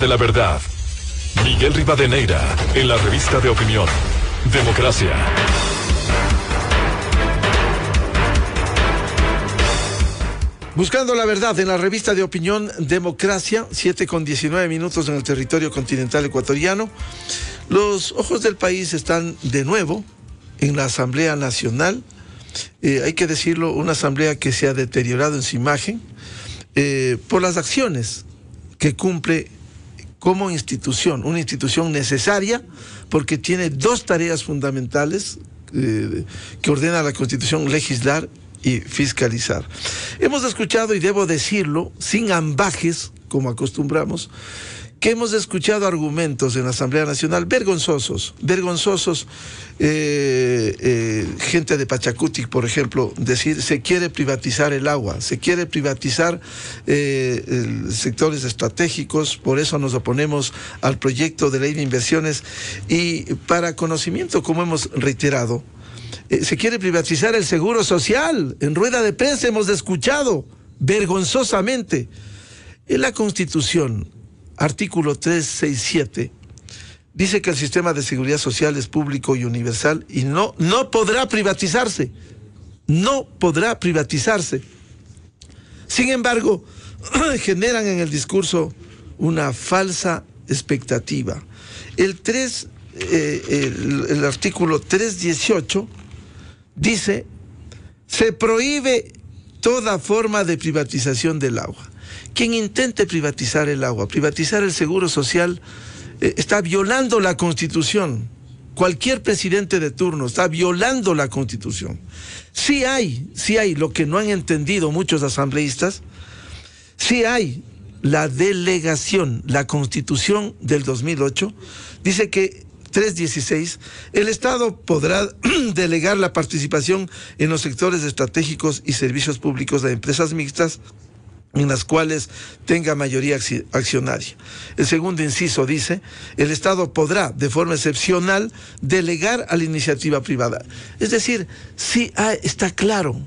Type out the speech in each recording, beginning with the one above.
De la verdad. Miguel Rivadeneira, en la revista de opinión Democracia. Buscando la verdad en la revista de opinión Democracia, 7:19 en el territorio continental ecuatoriano. Los ojos del país están de nuevo en la Asamblea Nacional. Hay que decirlo, una asamblea que se ha deteriorado en su imagen por las acciones que cumple como institución, una institución necesaria porque tiene dos tareas fundamentales que ordena la Constitución: legislar y fiscalizar. Hemos escuchado, y debo decirlo, sin ambajes, como acostumbramos, que hemos escuchado argumentos en la Asamblea Nacional vergonzosos, gente de Pachacutic, por ejemplo, decir se quiere privatizar el agua, se quiere privatizar sectores estratégicos, por eso nos oponemos al proyecto de ley de inversiones. Y para conocimiento, como hemos reiterado, se quiere privatizar el seguro social. En rueda de prensa hemos escuchado vergonzosamente. En la Constitución, artículo 367, dice que el sistema de seguridad social es público y universal y no podrá privatizarse. No podrá privatizarse. Sin embargo, generan en el discurso una falsa expectativa. El artículo 318 dice: se prohíbe toda forma de privatización del agua. Quien intente privatizar el agua, privatizar el seguro social, está violando la Constitución. Cualquier presidente de turno está violando la Constitución. Sí hay, lo que no han entendido muchos asambleístas, sí hay la delegación. La Constitución del 2008 dice que 316, el Estado podrá delegar la participación en los sectores estratégicos y servicios públicos de empresas mixtas en las cuales tenga mayoría accionaria. El segundo inciso dice: el Estado podrá, de forma excepcional, delegar a la iniciativa privada. Es decir, sí está claro.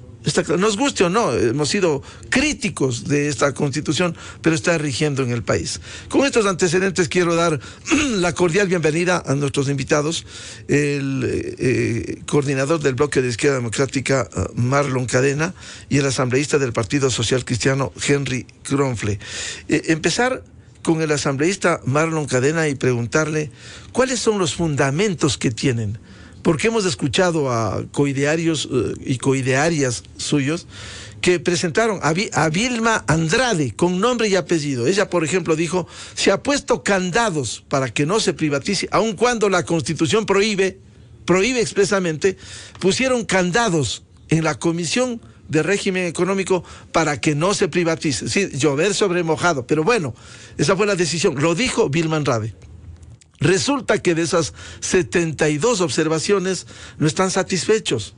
Nos guste o no, hemos sido críticos de esta Constitución, pero está rigiendo en el país. Con estos antecedentes quiero dar la cordial bienvenida a nuestros invitados, el coordinador del bloque de Izquierda Democrática, Marlon Cadena, y el asambleísta del Partido Social Cristiano, Henry Kronfle. Empezar con el asambleísta Marlon Cadena y preguntarle cuáles son los fundamentos que tienen. Porque hemos escuchado a coidearios y coidearias suyos que presentaron a Vilma Andrade con nombre y apellido. Ella, por ejemplo, dijo: se ha puesto candados para que no se privatice, aun cuando la Constitución prohíbe expresamente. Pusieron candados en la Comisión de Régimen Económico para que no se privatice. Sí, llover sobre mojado, pero bueno, esa fue la decisión. Lo dijo Vilma Andrade. Resulta que de esas 72 observaciones no están satisfechos.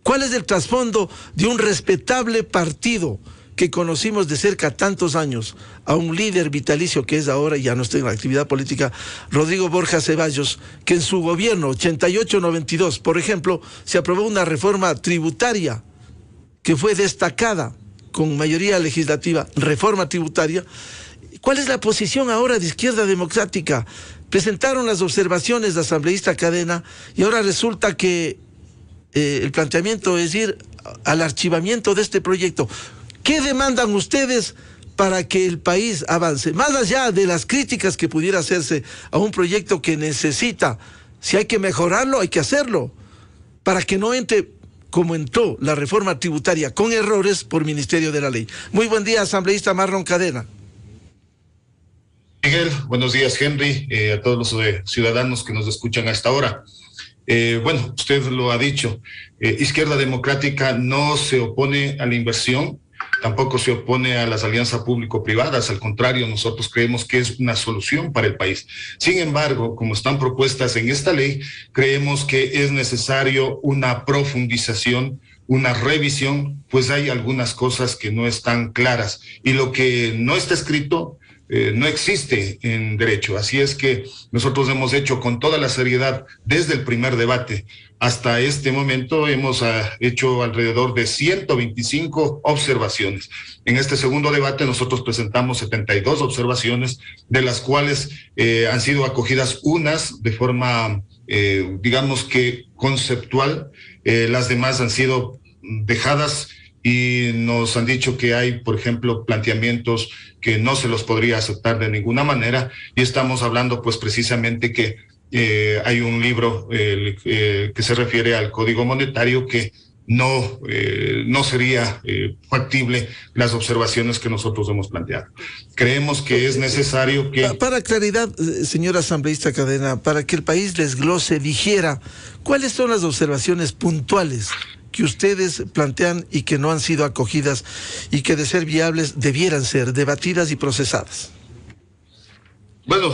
¿Cuál es el trasfondo de un respetable partido que conocimos de cerca tantos años, a un líder vitalicio que es ahora, ya no está en la actividad política, Rodrigo Borja Ceballos, que en su gobierno 88-92, por ejemplo, se aprobó una reforma tributaria que fue destacada con mayoría legislativa, reforma tributaria? ¿Cuál es la posición ahora de Izquierda Democrática? Presentaron las observaciones de asambleísta Cadena y ahora resulta que el planteamiento es ir al archivamiento de este proyecto. ¿Qué demandan ustedes para que el país avance? Más allá de las críticas que pudiera hacerse a un proyecto que necesita, si hay que mejorarlo, hay que hacerlo, para que no entre como entró la reforma tributaria, con errores por Ministerio de la Ley. Muy buen día, asambleísta Marlon Cadena. Miguel, buenos días, Henry, a todos los ciudadanos que nos escuchan a esta hora. Bueno, usted lo ha dicho, Izquierda Democrática no se opone a la inversión, tampoco se opone a las alianzas público-privadas, al contrario, nosotros creemos que es una solución para el país. Sin embargo, como están propuestas en esta ley, creemos que es necesario una profundización, una revisión, pues hay algunas cosas que no están claras y lo que no está escrito no existe en derecho. Así es que nosotros hemos hecho con toda la seriedad desde el primer debate hasta este momento, hemos hecho alrededor de 125 observaciones. En este segundo debate nosotros presentamos 72 observaciones, de las cuales han sido acogidas unas de forma, digamos que conceptual, las demás han sido dejadas y nos han dicho que hay, por ejemplo, planteamientos que no se los podría aceptar de ninguna manera, y estamos hablando pues precisamente que hay un libro que se refiere al Código Monetario que no sería factible las observaciones que nosotros hemos planteado. Creemos que es necesario que... Para claridad, señor asambleísta Cadena, para que el país desglose, dijera, ¿cuáles son las observaciones puntuales que ustedes plantean y que no han sido acogidas y que, de ser viables, debieran ser debatidas y procesadas? Bueno,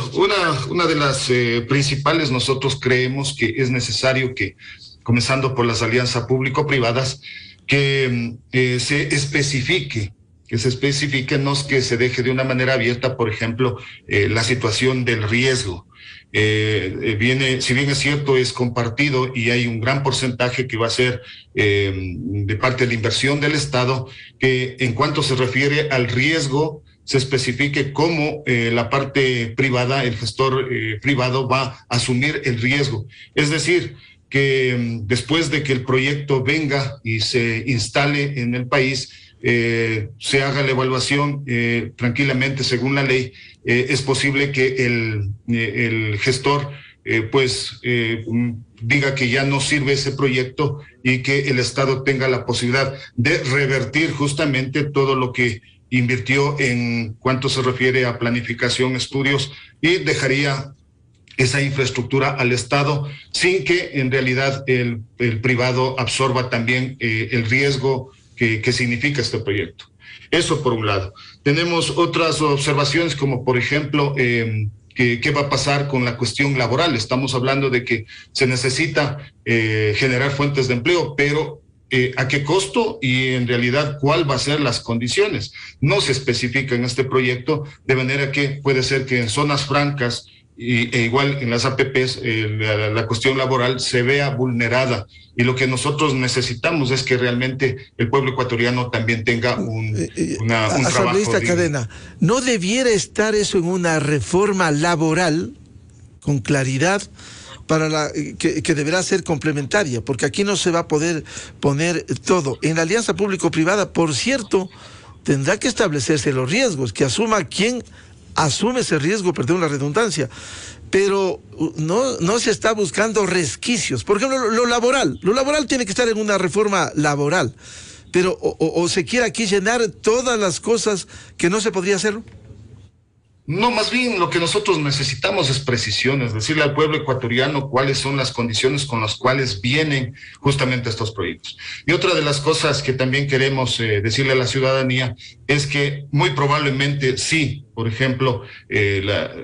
una de las principales, nosotros creemos que es necesario que, comenzando por las alianzas público-privadas, que se especifique, que se deje de una manera abierta, por ejemplo, la situación del riesgo. Si bien es cierto, es compartido y hay un gran porcentaje que va a ser de parte de la inversión del Estado, que en cuanto se refiere al riesgo, se especifique cómo la parte privada, el gestor privado va a asumir el riesgo. Es decir, que después de que el proyecto venga y se instale en el país, se haga la evaluación tranquilamente según la ley, es posible que el gestor diga que ya no sirve ese proyecto y que el Estado tenga la posibilidad de revertir justamente todo lo que invirtió en cuanto se refiere a planificación, estudios, y dejaría esa infraestructura al Estado sin que en realidad el privado absorba también el riesgo que significa este proyecto. Eso por un lado. Tenemos otras observaciones como, por ejemplo, ¿qué va a pasar con la cuestión laboral? Estamos hablando de que se necesita generar fuentes de empleo, pero ¿a qué costo? Y en realidad, ¿cuál va a ser las condiciones? No se especifica en este proyecto, de manera que puede ser que en zonas francas e igual en las APPs la cuestión laboral se vea vulnerada, y lo que nosotros necesitamos es que realmente el pueblo ecuatoriano también tenga un trabajo. Asambleísta Cadena, ¿no debiera estar eso en una reforma laboral con claridad? Que deberá ser complementaria, porque aquí no se va a poder poner todo. En la alianza público-privada, por cierto, tendrá que establecerse los riesgos, que asuma quien asume ese riesgo, perdón la redundancia, pero no se está buscando resquicios. Por ejemplo, lo laboral tiene que estar en una reforma laboral, pero o se quiere aquí llenar todas las cosas que no se podría hacerlo. No, más bien lo que nosotros necesitamos es precisión, es decirle al pueblo ecuatoriano cuáles son las condiciones con las cuales vienen justamente estos proyectos. Y otra de las cosas que también queremos decirle a la ciudadanía es que muy probablemente sí, por ejemplo,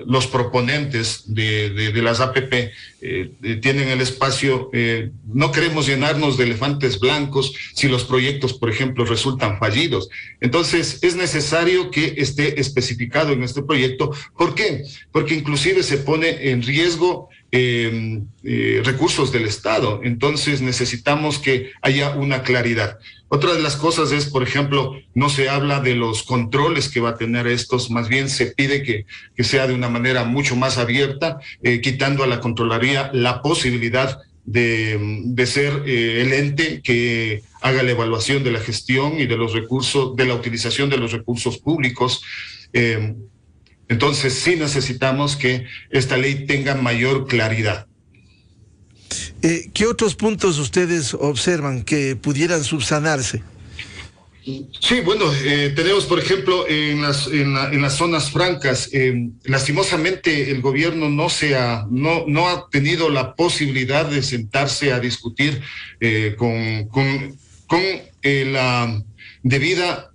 los proponentes de las APP tienen el espacio, no queremos llenarnos de elefantes blancos si los proyectos, por ejemplo, resultan fallidos. Entonces, es necesario que esté especificado en este proyecto. ¿Por qué? Porque inclusive se pone en riesgo recursos del Estado. Entonces, necesitamos que haya una claridad. Otra de las cosas es, por ejemplo, no se habla de los controles que va a tener estos, más bien se pide que sea de una manera mucho más abierta, quitando a la Contraloría la posibilidad de ser el ente que haga la evaluación de la gestión y de los recursos, de la utilización de los recursos públicos. Entonces sí necesitamos que esta ley tenga mayor claridad. ¿Qué otros puntos ustedes observan que pudieran subsanarse? Sí, bueno, tenemos, por ejemplo, en las zonas francas, lastimosamente el gobierno no ha tenido la posibilidad de sentarse a discutir con la debida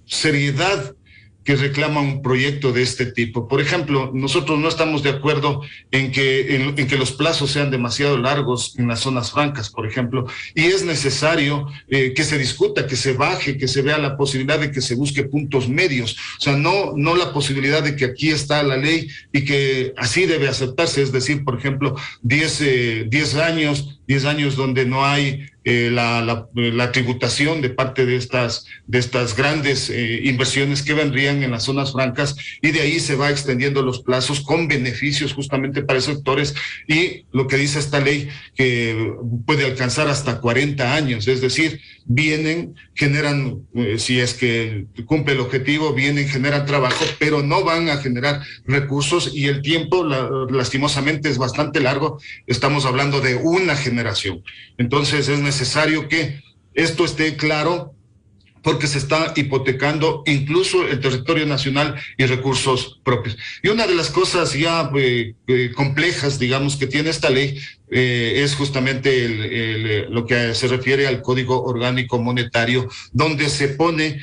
seriedad que reclaman un proyecto de este tipo. Por ejemplo, nosotros no estamos de acuerdo en que los plazos sean demasiado largos en las zonas francas, por ejemplo, y es necesario que se discuta, que se baje, que se vea la posibilidad de que se busque puntos medios. O sea, no la posibilidad de que aquí está la ley y que así debe aceptarse, es decir, por ejemplo, 10 años donde no hay la tributación de parte de estas grandes inversiones que vendrían en las zonas francas, y de ahí se va extendiendo los plazos con beneficios justamente para esos sectores, y lo que dice esta ley que puede alcanzar hasta 40 años, es decir, generan, si es que cumple el objetivo, generan trabajo, pero no van a generar recursos, y el tiempo lastimosamente es bastante largo, estamos hablando de una generación. Entonces es necesario que esto esté claro, porque se está hipotecando incluso el territorio nacional y recursos propios. Y una de las cosas ya complejas, digamos, que tiene esta ley es justamente lo que se refiere al Código Orgánico Monetario, donde se pone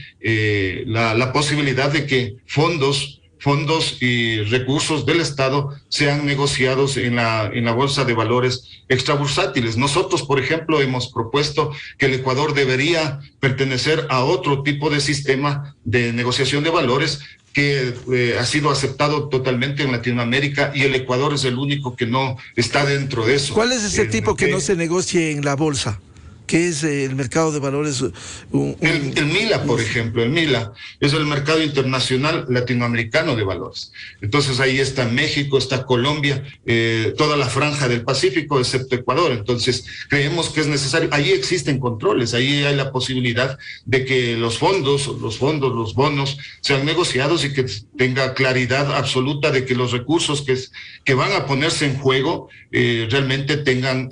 la posibilidad de que fondos y recursos del Estado sean negociados en la Bolsa de Valores extrabursátiles. Nosotros, por ejemplo, hemos propuesto que el Ecuador debería pertenecer a otro tipo de sistema de negociación de valores que ha sido aceptado totalmente en Latinoamérica, y el Ecuador es el único que no está dentro de eso. ¿Cuál es ese tipo que no se negocie en la bolsa? ¿Qué es el mercado de valores? El MILA, por ejemplo, el MILA es el mercado internacional latinoamericano de valores. Entonces ahí está México, está Colombia, toda la franja del Pacífico, excepto Ecuador. Entonces creemos que es necesario. Ahí existen controles, ahí hay la posibilidad de que los bonos sean negociados, y que tenga claridad absoluta de que los recursos que van a ponerse en juego realmente tengan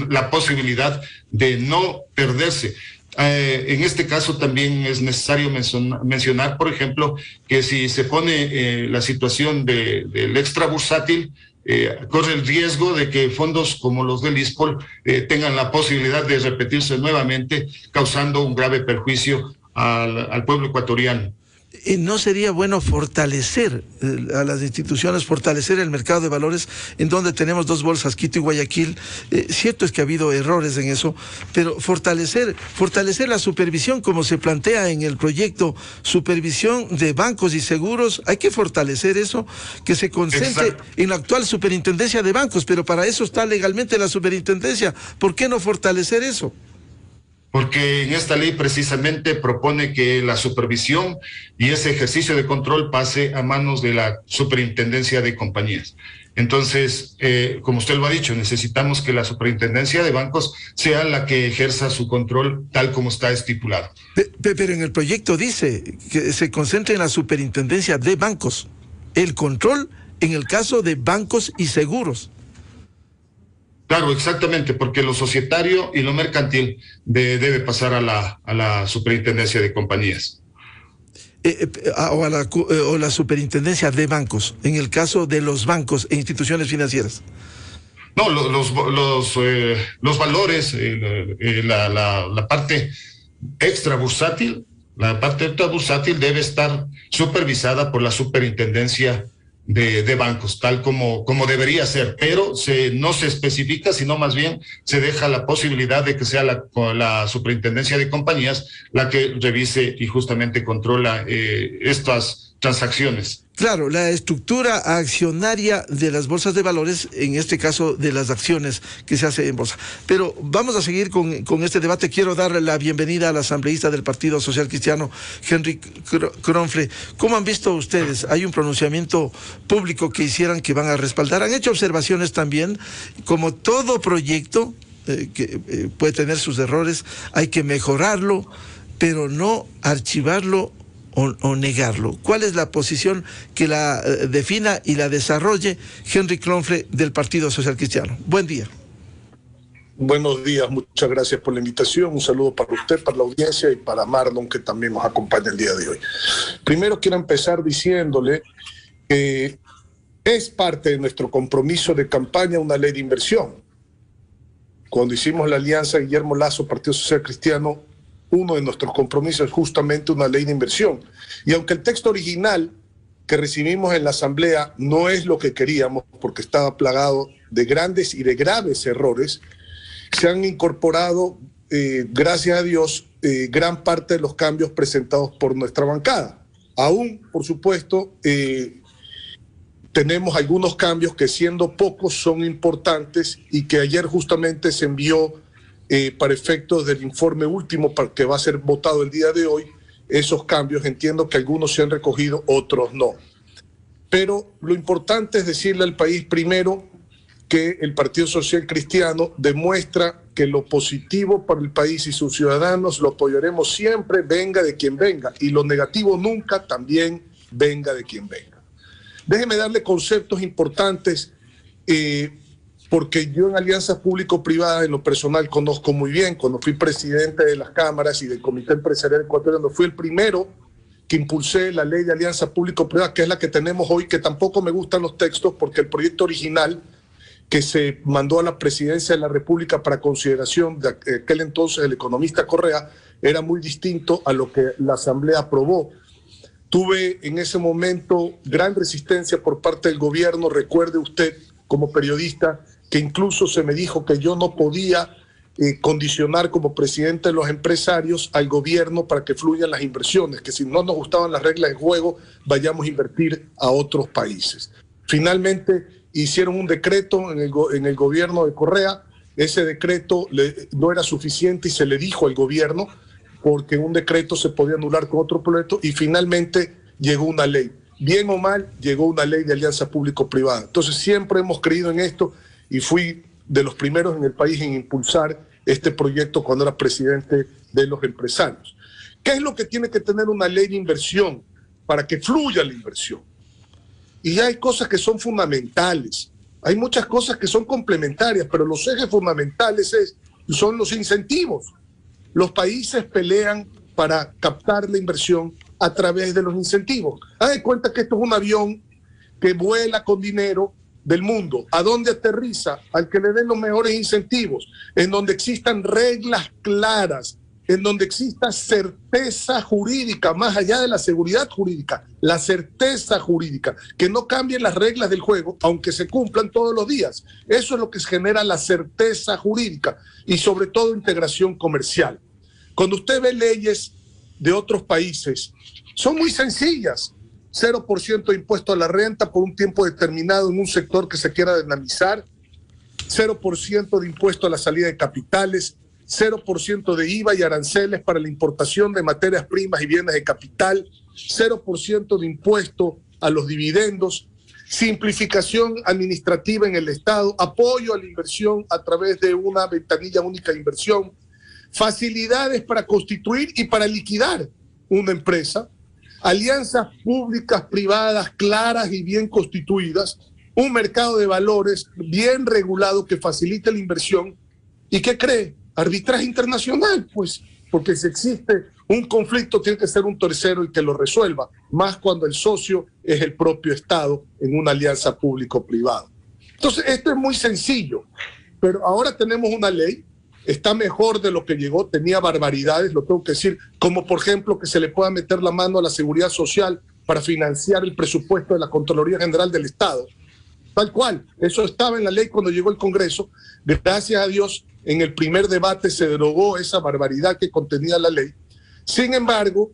la posibilidad de no perderse. En este caso también es necesario mencionar, por ejemplo, que si se pone la situación del extrabursátil, corre el riesgo de que fondos como los del ISPOL tengan la posibilidad de repetirse nuevamente, causando un grave perjuicio al pueblo ecuatoriano. ¿No sería bueno fortalecer a las instituciones, fortalecer el mercado de valores, en donde tenemos dos bolsas, Quito y Guayaquil? Cierto es que ha habido errores en eso, pero fortalecer la supervisión, como se plantea en el proyecto, supervisión de bancos y seguros, hay que fortalecer eso, que se concentre en la actual superintendencia de bancos, pero para eso está legalmente la superintendencia. ¿Por qué no fortalecer eso? Porque en esta ley precisamente propone que la supervisión y ese ejercicio de control pase a manos de la superintendencia de compañías. Entonces, como usted lo ha dicho, necesitamos que la superintendencia de bancos sea la que ejerza su control tal como está estipulado. Pero en el proyecto dice que se concentre en la superintendencia de bancos, el control en el caso de bancos y seguros. Claro, exactamente, porque lo societario y lo mercantil debe pasar a la superintendencia de compañías. O la superintendencia de bancos, en el caso de los bancos e instituciones financieras. No, los valores, la parte extrabursátil, debe estar supervisada por la superintendencia de bancos, tal como debería ser, pero no se especifica, sino más bien se deja la posibilidad de que sea la superintendencia de compañías la que revise y justamente controla estas transacciones. Claro, la estructura accionaria de las bolsas de valores, en este caso de las acciones que se hace en bolsa. Pero vamos a seguir con este debate. Quiero darle la bienvenida al asambleísta del Partido Social Cristiano, Henry Kronfle. ¿Cómo han visto ustedes? Hay un pronunciamiento público que hicieran que van a respaldar. Han hecho observaciones también, como todo proyecto que puede tener sus errores, hay que mejorarlo, pero no archivarlo o negarlo. ¿Cuál es la posición que la defina y la desarrolle Henry Kronfle del Partido Social Cristiano? Buen día. Buenos días, muchas gracias por la invitación. Un saludo para usted, para la audiencia y para Marlon, que también nos acompaña el día de hoy. Primero quiero empezar diciéndole que es parte de nuestro compromiso de campaña una ley de inversión. Cuando hicimos la alianza Guillermo Lasso, Partido Social Cristiano, uno de nuestros compromisos es justamente una ley de inversión. Y aunque el texto original que recibimos en la Asamblea no es lo que queríamos, porque estaba plagado de grandes y de graves errores, se han incorporado, gracias a Dios, gran parte de los cambios presentados por nuestra bancada. Aún, por supuesto, tenemos algunos cambios que, siendo pocos, son importantes y que ayer justamente se envió para efectos del informe último que va a ser votado el día de hoy. Esos cambios, entiendo que algunos se han recogido, otros no. Pero lo importante es decirle al país, primero, que el Partido Social Cristiano demuestra que lo positivo para el país y sus ciudadanos lo apoyaremos siempre, venga de quien venga, y lo negativo nunca, también venga de quien venga. Déjeme darle conceptos importantes, porque yo en alianzas público-privadas en lo personal conozco muy bien. Cuando fui presidente de las cámaras y del Comité Empresarial Ecuatoriano, fui el primero que impulsé la ley de alianza público-privada, que es la que tenemos hoy, que tampoco me gustan los textos, porque el proyecto original que se mandó a la presidencia de la República para consideración de aquel entonces el economista Correa era muy distinto a lo que la Asamblea aprobó. Tuve en ese momento gran resistencia por parte del gobierno. Recuerde usted, como periodista, que incluso se me dijo que yo no podía condicionar como presidente de los empresarios al gobierno para que fluyan las inversiones, que si no nos gustaban las reglas de juego, vayamos a invertir a otros países. Finalmente hicieron un decreto en el gobierno de Correa. Ese decreto no era suficiente y se le dijo al gobierno, porque un decreto se podía anular con otro proyecto, y finalmente llegó una ley. Bien o mal, llegó una ley de alianza público-privada. Entonces siempre hemos creído en esto y fui de los primeros en el país en impulsar este proyecto cuando era presidente de los empresarios. ¿Qué es lo que tiene que tener una ley de inversión para que fluya la inversión? Y hay cosas que son fundamentales, hay muchas cosas que son complementarias, pero los ejes fundamentales son los incentivos. Los países pelean para captar la inversión a través de los incentivos. Haz de cuenta que esto es un avión que vuela con dinero del mundo. ¿A dónde aterriza? Al que le den los mejores incentivos, en donde existan reglas claras, en donde exista certeza jurídica, más allá de la seguridad jurídica, la certeza jurídica, que no cambien las reglas del juego, aunque se cumplan todos los días. Eso es lo que genera la certeza jurídica y sobre todo integración comercial. Cuando usted ve leyes de otros países, son muy sencillas. 0% de impuesto a la renta por un tiempo determinado en un sector que se quiera dinamizar, 0% de impuesto a la salida de capitales, 0% de IVA y aranceles para la importación de materias primas y bienes de capital, 0% de impuesto a los dividendos, simplificación administrativa en el Estado, apoyo a la inversión a través de una ventanilla única de inversión, facilidades para constituir y para liquidar una empresa, alianzas públicas, privadas, claras y bien constituidas, un mercado de valores bien regulado que facilite la inversión. ¿Y qué cree? Arbitraje internacional, pues, porque si existe un conflicto tiene que ser un tercero el que lo resuelva, más cuando el socio es el propio Estado en una alianza público-privada. Entonces, esto es muy sencillo, pero ahora tenemos una ley. Está mejor de lo que llegó, tenía barbaridades, lo tengo que decir, como por ejemplo que se le pueda meter la mano a la seguridad social para financiar el presupuesto de la Contraloría General del Estado. Tal cual, eso estaba en la ley cuando llegó el Congreso. Gracias a Dios, en el primer debate se derogó esa barbaridad que contenía la ley. Sin embargo,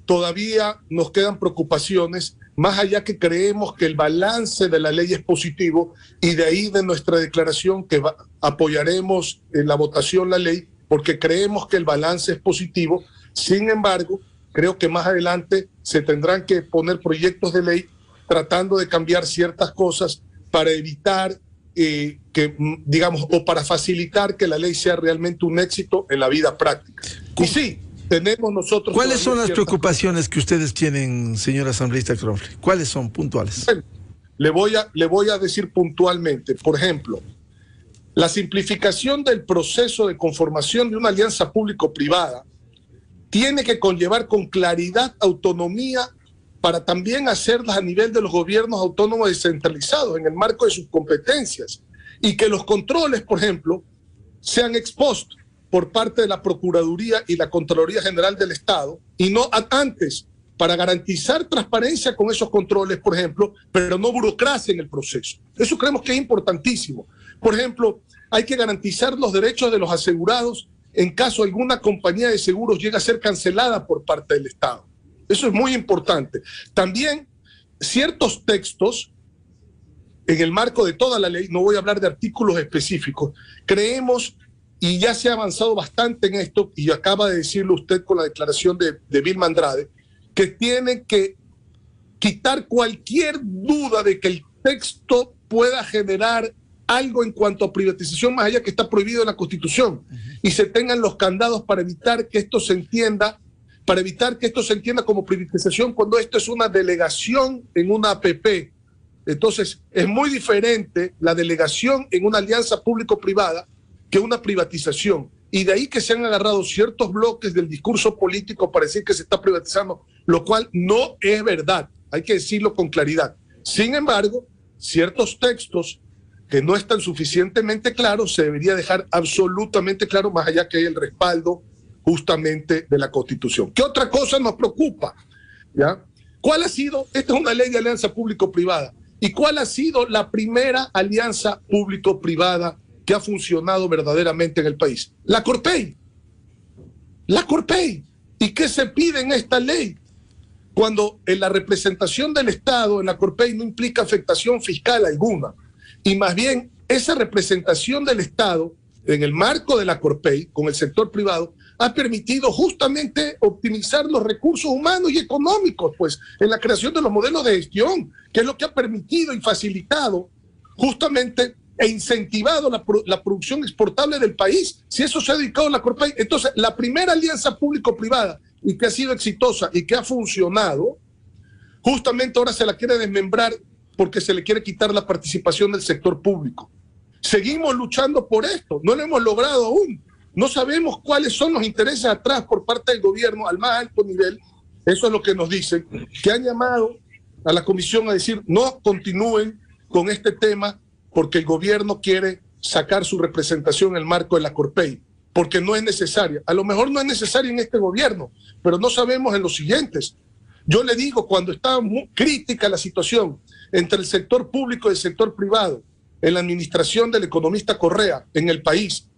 todavía nos quedan preocupaciones, más allá que creemos que el balance de la ley es positivo, y de ahí de nuestra declaración que apoyaremos en la votación la ley, porque creemos que el balance es positivo. Sin embargo, creo que más adelante se tendrán que poner proyectos de ley tratando de cambiar ciertas cosas para evitar que, digamos, o para facilitar que la ley sea realmente un éxito en la vida práctica. Y sí, tenemos nosotros... ¿Cuáles son las preocupaciones que ustedes tienen, señor asambleísta Crowley? ¿Cuáles son puntuales? Bueno, le voy a decir puntualmente. Por ejemplo, la simplificación del proceso de conformación de una alianza público-privada tiene que conllevar con claridad autonomía para también hacerlas a nivel de los gobiernos autónomos descentralizados en el marco de sus competencias, y que los controles, por ejemplo, sean ex post. por parte de la Procuraduría y la Contraloría General del Estado, y no antes, para garantizar transparencia con esos controles, por ejemplo, pero no burocracia en el proceso. Eso creemos que es importantísimo. Por ejemplo, hay que garantizar los derechos de los asegurados en caso alguna compañía de seguros llegue a ser cancelada por parte del Estado. Eso es muy importante. También ciertos textos, en el marco de toda la ley, no voy a hablar de artículos específicos, creemos, y ya se ha avanzado bastante en esto, y acaba de decirlo usted con la declaración de Vilma Andrade, que tiene que quitar cualquier duda de que el texto pueda generar algo en cuanto a privatización más allá que está prohibido en la Constitución, y se tengan los candados para evitar que esto se entienda como privatización cuando esto es una delegación en una APP. Entonces, es muy diferente la delegación en una alianza público-privada que una privatización. Y de ahí que se han agarrado ciertos bloques del discurso político para decir que se está privatizando, lo cual no es verdad. Hay que decirlo con claridad. Sin embargo, ciertos textos que no están suficientemente claros se debería dejar absolutamente claro, más allá que hay el respaldo justamente de la Constitución. ¿Qué otra cosa nos preocupa? ¿Ya? ¿Cuál ha sido? Esta es una ley de alianza público-privada. ¿Y cuál ha sido la primera alianza público-privada que ha funcionado verdaderamente en el país? La Corpey. La Corpey. ¿Y qué se pide en esta ley? Cuando en la representación del Estado en la Corpey no implica afectación fiscal alguna. Y más bien, esa representación del Estado en el marco de la Corpey con el sector privado ha permitido justamente optimizar los recursos humanos y económicos, pues, en la creación de los modelos de gestión, que es lo que ha permitido y facilitado justamente e incentivado la producción exportable del país. Si eso se ha dedicado a la Corpey, entonces la primera alianza público-privada y que ha sido exitosa y que ha funcionado, justamente ahora se la quiere desmembrar porque se le quiere quitar la participación del sector público. Seguimos luchando por esto, no lo hemos logrado aún. No sabemos cuáles son los intereses atrás por parte del gobierno al más alto nivel. Eso es lo que nos dicen, que han llamado a la comisión a decir no continúen con este tema porque el gobierno quiere sacar su representación en el marco de la Corpey, porque no es necesaria. A lo mejor no es necesaria en este gobierno, pero no sabemos en los siguientes. Yo le digo, cuando estaba muy crítica la situación entre el sector público y el sector privado, en la administración del economista Correa en el país,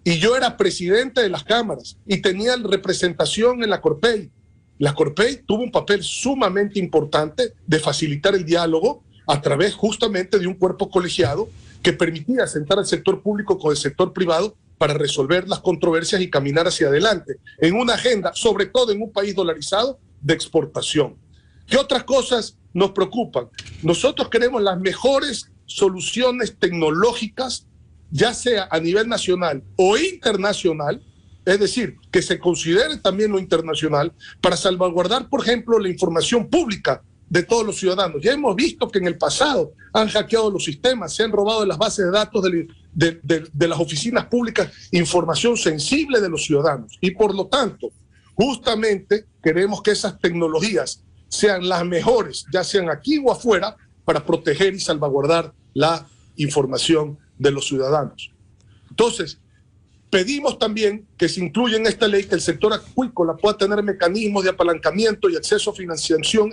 y yo era presidente de las cámaras y tenía representación en la Corpey. La Corpey tuvo un papel sumamente importante de facilitar el diálogo a través justamente de un cuerpo colegiado que permitía sentar al sector público con el sector privado para resolver las controversias y caminar hacia adelante en una agenda, sobre todo en un país dolarizado, de exportación. ¿Qué otras cosas nos preocupan? Nosotros queremos las mejores soluciones tecnológicas, ya sea a nivel nacional o internacional, es decir, que se considere también lo internacional para salvaguardar, por ejemplo, la información pública de todos los ciudadanos. Ya hemos visto que en el pasado han hackeado los sistemas, se han robado de las bases de datos de las oficinas públicas información sensible de los ciudadanos. Y por lo tanto, justamente queremos que esas tecnologías sean las mejores, ya sean aquí o afuera, para proteger y salvaguardar la información de los ciudadanos. Entonces, pedimos también que se incluya en esta ley que el sector acuícola pueda tener mecanismos de apalancamiento y acceso a financiación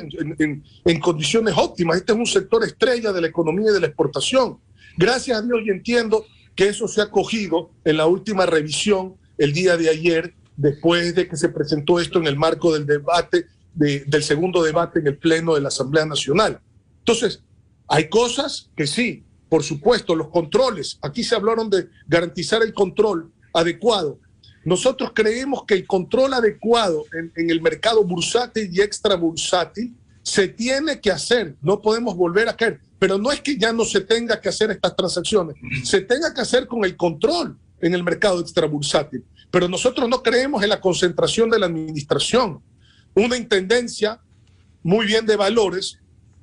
en condiciones óptimas. Este es un sector estrella de la economía y de la exportación. Gracias a Dios, y entiendo que eso se ha cogido en la última revisión el día de ayer, después de que se presentó esto en el marco del debate, del segundo debate en el Pleno de la Asamblea Nacional. Entonces, hay cosas que sí, por supuesto, los controles. Aquí se hablaron de garantizar el control adecuado. Nosotros creemos que el control adecuado en el mercado bursátil y extra bursátil se tiene que hacer. No podemos volver a caer. Pero no es que ya no se tenga que hacer estas transacciones. Se tenga que hacer con el control en el mercado extra bursátil. Pero nosotros no creemos en la concentración de la administración. Una intendencia muy bien de valores,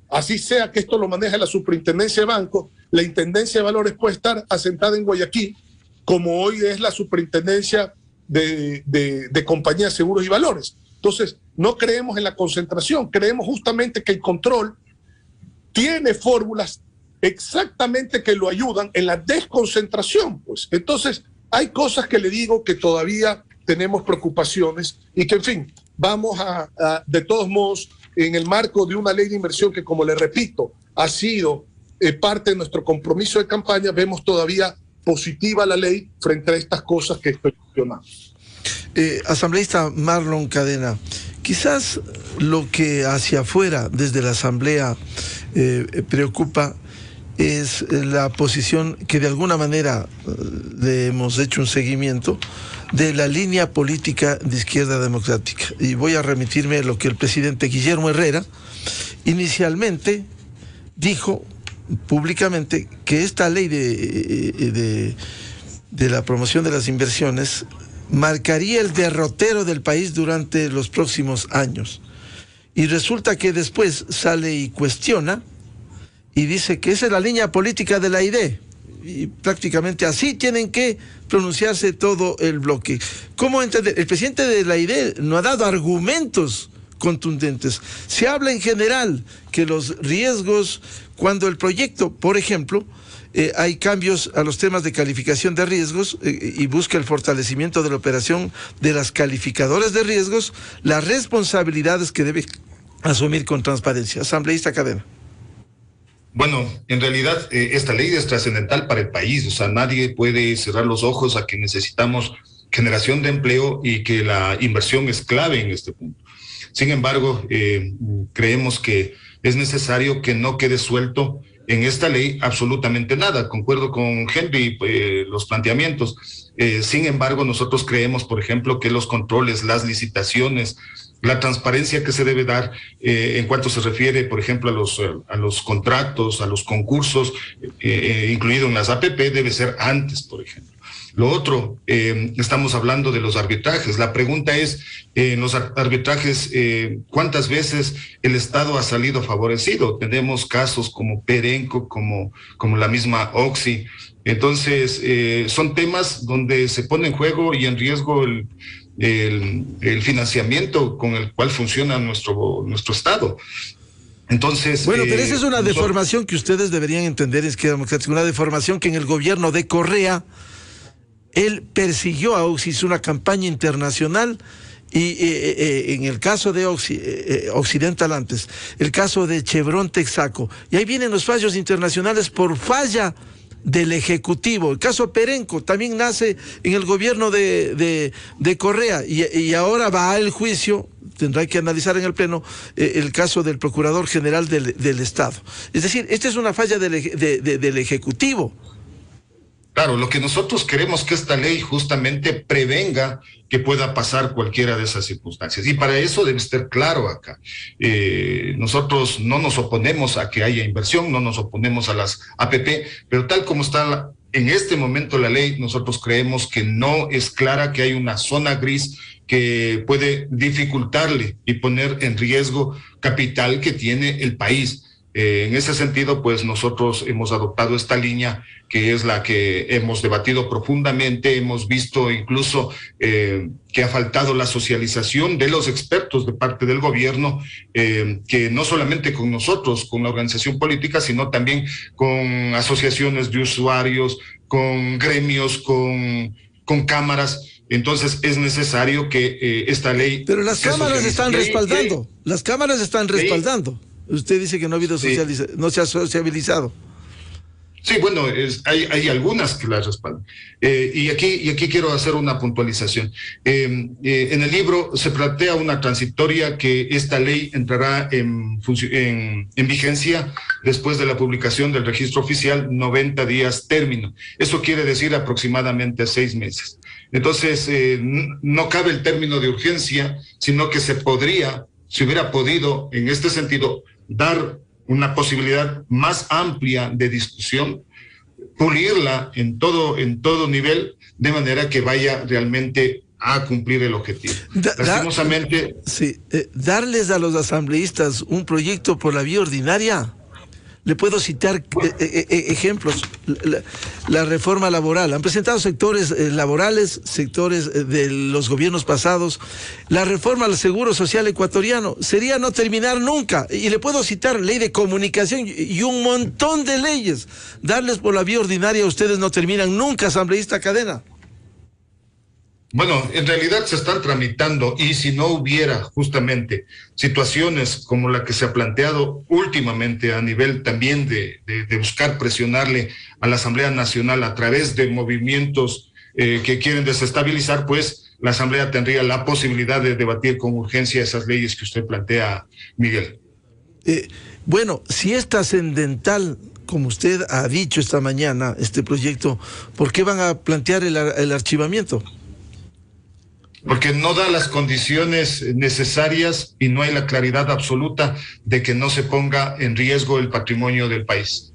así sea que esto lo maneja la superintendencia de bancos, la intendencia de valores puede estar asentada en Guayaquil, como hoy es la superintendencia de compañías, seguros y valores. Entonces, no creemos en la concentración, creemos justamente que el control tiene fórmulas exactamente que lo ayudan en la desconcentración. Pues. Entonces, Hay cosas que le digo que todavía tenemos preocupaciones y que, en fin, vamos de todos modos, en el marco de una ley de inversión que, como le repito, ha sido parte de nuestro compromiso de campaña, vemos todavía positiva la ley frente a estas cosas que estoy mencionando. Asambleísta Marlon Cadena, quizás lo que hacia afuera desde la Asamblea preocupa es la posición que de alguna manera le hemos hecho un seguimiento de la línea política de Izquierda Democrática. Y voy a remitirme a lo que el presidente Guillermo Herrera inicialmente dijo públicamente, que esta ley de la promoción de las inversiones marcaría el derrotero del país durante los próximos años. Y resulta que después sale y cuestiona y dice que esa es la línea política de la ID. Y prácticamente así tienen que pronunciarse todo el bloque. ¿Cómo entender? El presidente de la ID no ha dado argumentos contundentes. Se habla en general que los riesgos, cuando el proyecto, por ejemplo, hay cambios a los temas de calificación de riesgos y busca el fortalecimiento de la operación de las calificadoras de riesgos, las responsabilidades que debe asumir con transparencia. Asambleísta Cadena. Bueno, en realidad esta ley es trascendental para el país, o sea, nadie puede cerrar los ojos a que necesitamos generación de empleo y que la inversión es clave en este punto. Sin embargo, creemos que es necesario que no quede suelto en esta ley absolutamente nada. Concuerdo con Henry los planteamientos. Sin embargo, nosotros creemos, por ejemplo, que los controles, las licitaciones, la transparencia que se debe dar en cuanto se refiere, por ejemplo, a los contratos, a los concursos, incluido en las APP, debe ser antes, por ejemplo. Lo otro, estamos hablando de los arbitrajes. La pregunta es, en los arbitrajes, ¿cuántas veces el Estado ha salido favorecido? Tenemos casos como Perenco, como la misma Oxy. Entonces, son temas donde se pone en juego y en riesgo el financiamiento con el cual funciona nuestro Estado. Entonces, bueno, pero esa es una deformación que ustedes deberían entender, es que una deformación que en el gobierno de Correa él persiguió a Oxy, hizo una campaña internacional y en el caso de Oxy, Occidental antes, el caso de Chevron Texaco, y ahí vienen los fallos internacionales por falla del Ejecutivo. El caso Perenco también nace en el gobierno de Correa y ahora va al juicio, tendrá que analizar en el Pleno el caso del Procurador General del Estado. Es decir, esta es una falla del Ejecutivo. Claro, lo que nosotros queremos que esta ley justamente prevenga que pueda pasar cualquiera de esas circunstancias. Y para eso debe estar claro acá. Nosotros no nos oponemos a que haya inversión, no nos oponemos a las APP, pero tal como está en este momento la ley, nosotros creemos que no es clara, que hay una zona gris que puede dificultarle y poner en riesgo capital que tiene el país. En ese sentido, pues nosotros hemos adoptado esta línea que es la que hemos debatido profundamente, hemos visto incluso que ha faltado la socialización de los expertos de parte del gobierno, que no solamente con nosotros, con la organización política, sino también con asociaciones de usuarios, con gremios, con cámaras. Entonces es necesario que esta ley... Pero las cámaras están respaldando, las cámaras están respaldando. Usted dice que no ha habido no se ha sociabilizado. Sí, bueno, hay algunas que las respaldan. Y aquí quiero hacer una puntualización. En el libro se plantea una transitoria que esta ley entrará en vigencia después de la publicación del registro oficial, 90 días término. Eso quiere decir aproximadamente 6 meses. Entonces, no cabe el término de urgencia, sino que se hubiera podido, en este sentido, dar una posibilidad más amplia de discusión, pulirla en todo nivel, de manera que vaya realmente a cumplir el objetivo. Lastimosamente... Sí, darles a los asambleístas un proyecto por la vía ordinaria. Le puedo citar ejemplos. La reforma laboral. Han presentado sectores laborales, sectores de los gobiernos pasados. La reforma al Seguro Social ecuatoriano sería no terminar nunca. Y le puedo citar ley de comunicación y un montón de leyes. Darles por la vía ordinaria, ustedes no terminan nunca, asambleísta Cadena. Bueno, en realidad se están tramitando y si no hubiera justamente situaciones como la que se ha planteado últimamente a nivel también de buscar presionarle a la Asamblea Nacional a través de movimientos que quieren desestabilizar, pues la Asamblea tendría la posibilidad de debatir con urgencia esas leyes que usted plantea, Miguel. Bueno, si es trascendental, como usted ha dicho esta mañana, este proyecto, ¿por qué van a plantear el archivamiento? Porque no da las condiciones necesarias y no hay la claridad absoluta de que no se ponga en riesgo el patrimonio del país.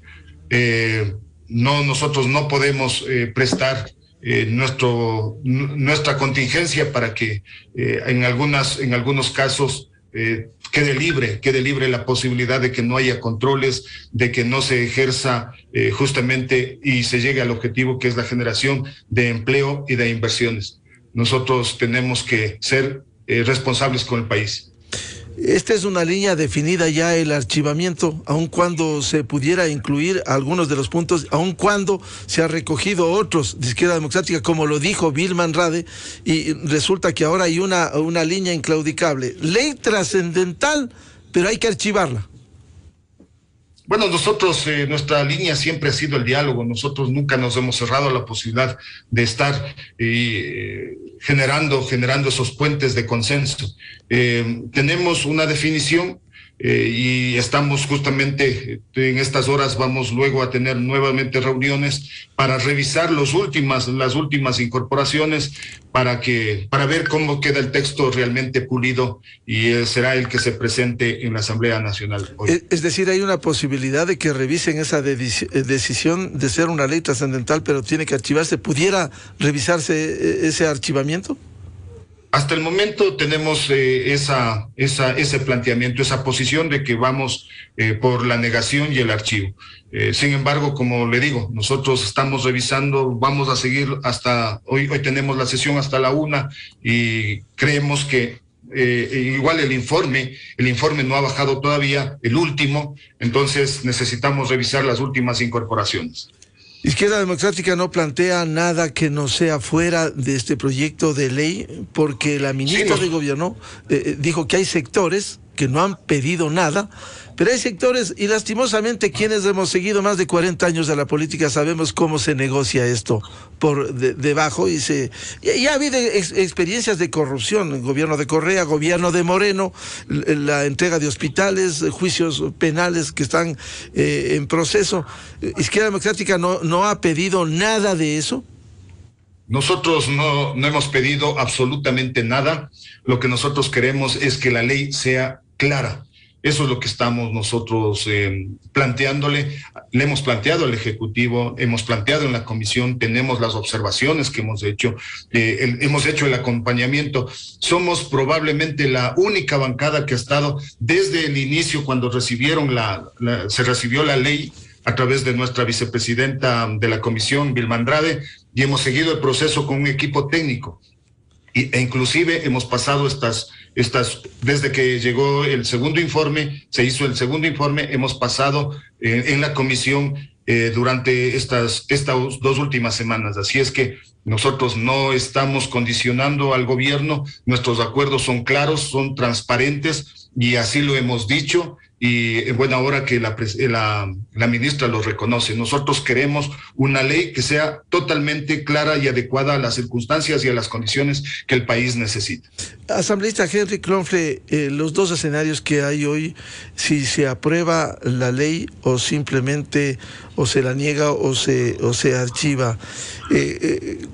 Nosotros no podemos prestar nuestra contingencia para que en algunos casos quede libre la posibilidad de que no haya controles, de que no se ejerza justamente y se llegue al objetivo que es la generación de empleo y de inversiones. Nosotros tenemos que ser responsables con el país. Esta es una línea definida ya, el archivamiento, aun cuando se pudiera incluir algunos de los puntos, aun cuando se ha recogido otros de Izquierda Democrática, como lo dijo Vilma Andrade, y resulta que ahora hay una línea inclaudicable. Ley trascendental, pero hay que archivarla. Bueno, nosotros, nuestra línea siempre ha sido el diálogo. Nosotros nunca nos hemos cerrado a la posibilidad de estar generando esos puentes de consenso. Tenemos una definición y estamos justamente en estas horas, vamos luego a tener nuevamente reuniones para revisar las últimas incorporaciones para ver cómo queda el texto realmente pulido y será el que se presente en la Asamblea Nacional hoy. Es decir, hay una posibilidad de que revisen esa decisión de ser una ley trascendental, pero tiene que archivarse. ¿Pudiera revisarse ese archivamiento? Hasta el momento tenemos ese planteamiento, esa posición de que vamos por la negación y el archivo. Sin embargo, como le digo, nosotros estamos revisando, vamos a seguir hasta hoy tenemos la sesión hasta la 1 y creemos que igual el informe no ha bajado todavía, el último, entonces necesitamos revisar las últimas incorporaciones. Izquierda Democrática no plantea nada que no sea fuera de este proyecto de ley, porque la ministra de Gobierno dijo que hay sectores que no han pedido nada, pero hay sectores, y lastimosamente quienes hemos seguido más de 40 años de la política sabemos cómo se negocia esto por debajo, y ha habido experiencias de corrupción, el gobierno de Correa, gobierno de Moreno, la entrega de hospitales, juicios penales que están en proceso. ¿Izquierda Democrática no ha pedido nada de eso? Nosotros no hemos pedido absolutamente nada. Lo que nosotros queremos es que la ley sea clara. Eso es lo que estamos nosotros planteándole. Le hemos planteado al Ejecutivo, hemos planteado en la comisión, tenemos las observaciones que hemos hecho el acompañamiento. Somos probablemente la única bancada que ha estado desde el inicio cuando se recibió la ley a través de nuestra vicepresidenta de la comisión, Vilma Andrade, y hemos seguido el proceso con un equipo técnico. E inclusive hemos pasado desde que llegó el segundo informe, se hizo el segundo informe, hemos pasado en la comisión durante estas 2 últimas semanas. Así es que nosotros no estamos condicionando al gobierno, nuestros acuerdos son claros, son transparentes y así lo hemos dicho. Y en buena hora que la ministra lo reconoce. Nosotros queremos una ley que sea totalmente clara y adecuada a las circunstancias y a las condiciones que el país necesita. Asambleísta Henry Kronfle, los 2 escenarios que hay hoy, si se aprueba la ley o simplemente o se la niega o se archiva,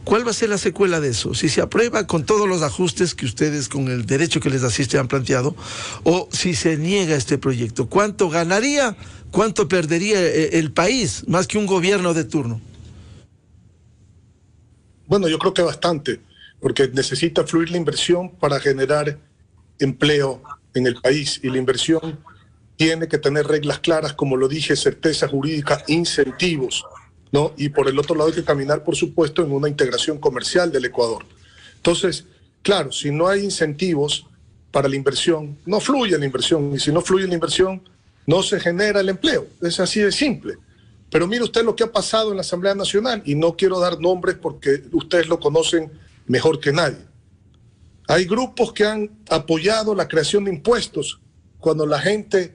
¿cuál va a ser la secuela de eso? Si se aprueba con todos los ajustes que ustedes con el derecho que les asiste han planteado, o si se niega este proyecto, ¿cuánto ganaría, cuánto perdería el país, más que un gobierno de turno? Bueno, yo creo que bastante, porque necesita fluir la inversión para generar empleo en el país, y la inversión tiene que tener reglas claras, como lo dije, certeza jurídica, incentivos, ¿no? Y por el otro lado hay que caminar, por supuesto, en una integración comercial del Ecuador. Entonces, claro, si no hay incentivos para la inversión, no fluye la inversión, y si no fluye la inversión, no se genera el empleo. Es así de simple. Pero mire usted lo que ha pasado en la Asamblea Nacional, y no quiero dar nombres porque ustedes lo conocen mejor que nadie. Hay grupos que han apoyado la creación de impuestos cuando la gente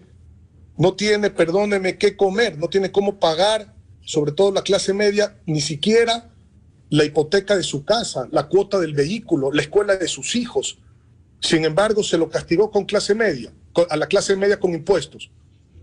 no tiene, perdóneme, qué comer, no tiene cómo pagar, sobre todo la clase media, ni siquiera la hipoteca de su casa, la cuota del vehículo, la escuela de sus hijos. Sin embargo, se lo castigó con clase media, a la clase media con impuestos.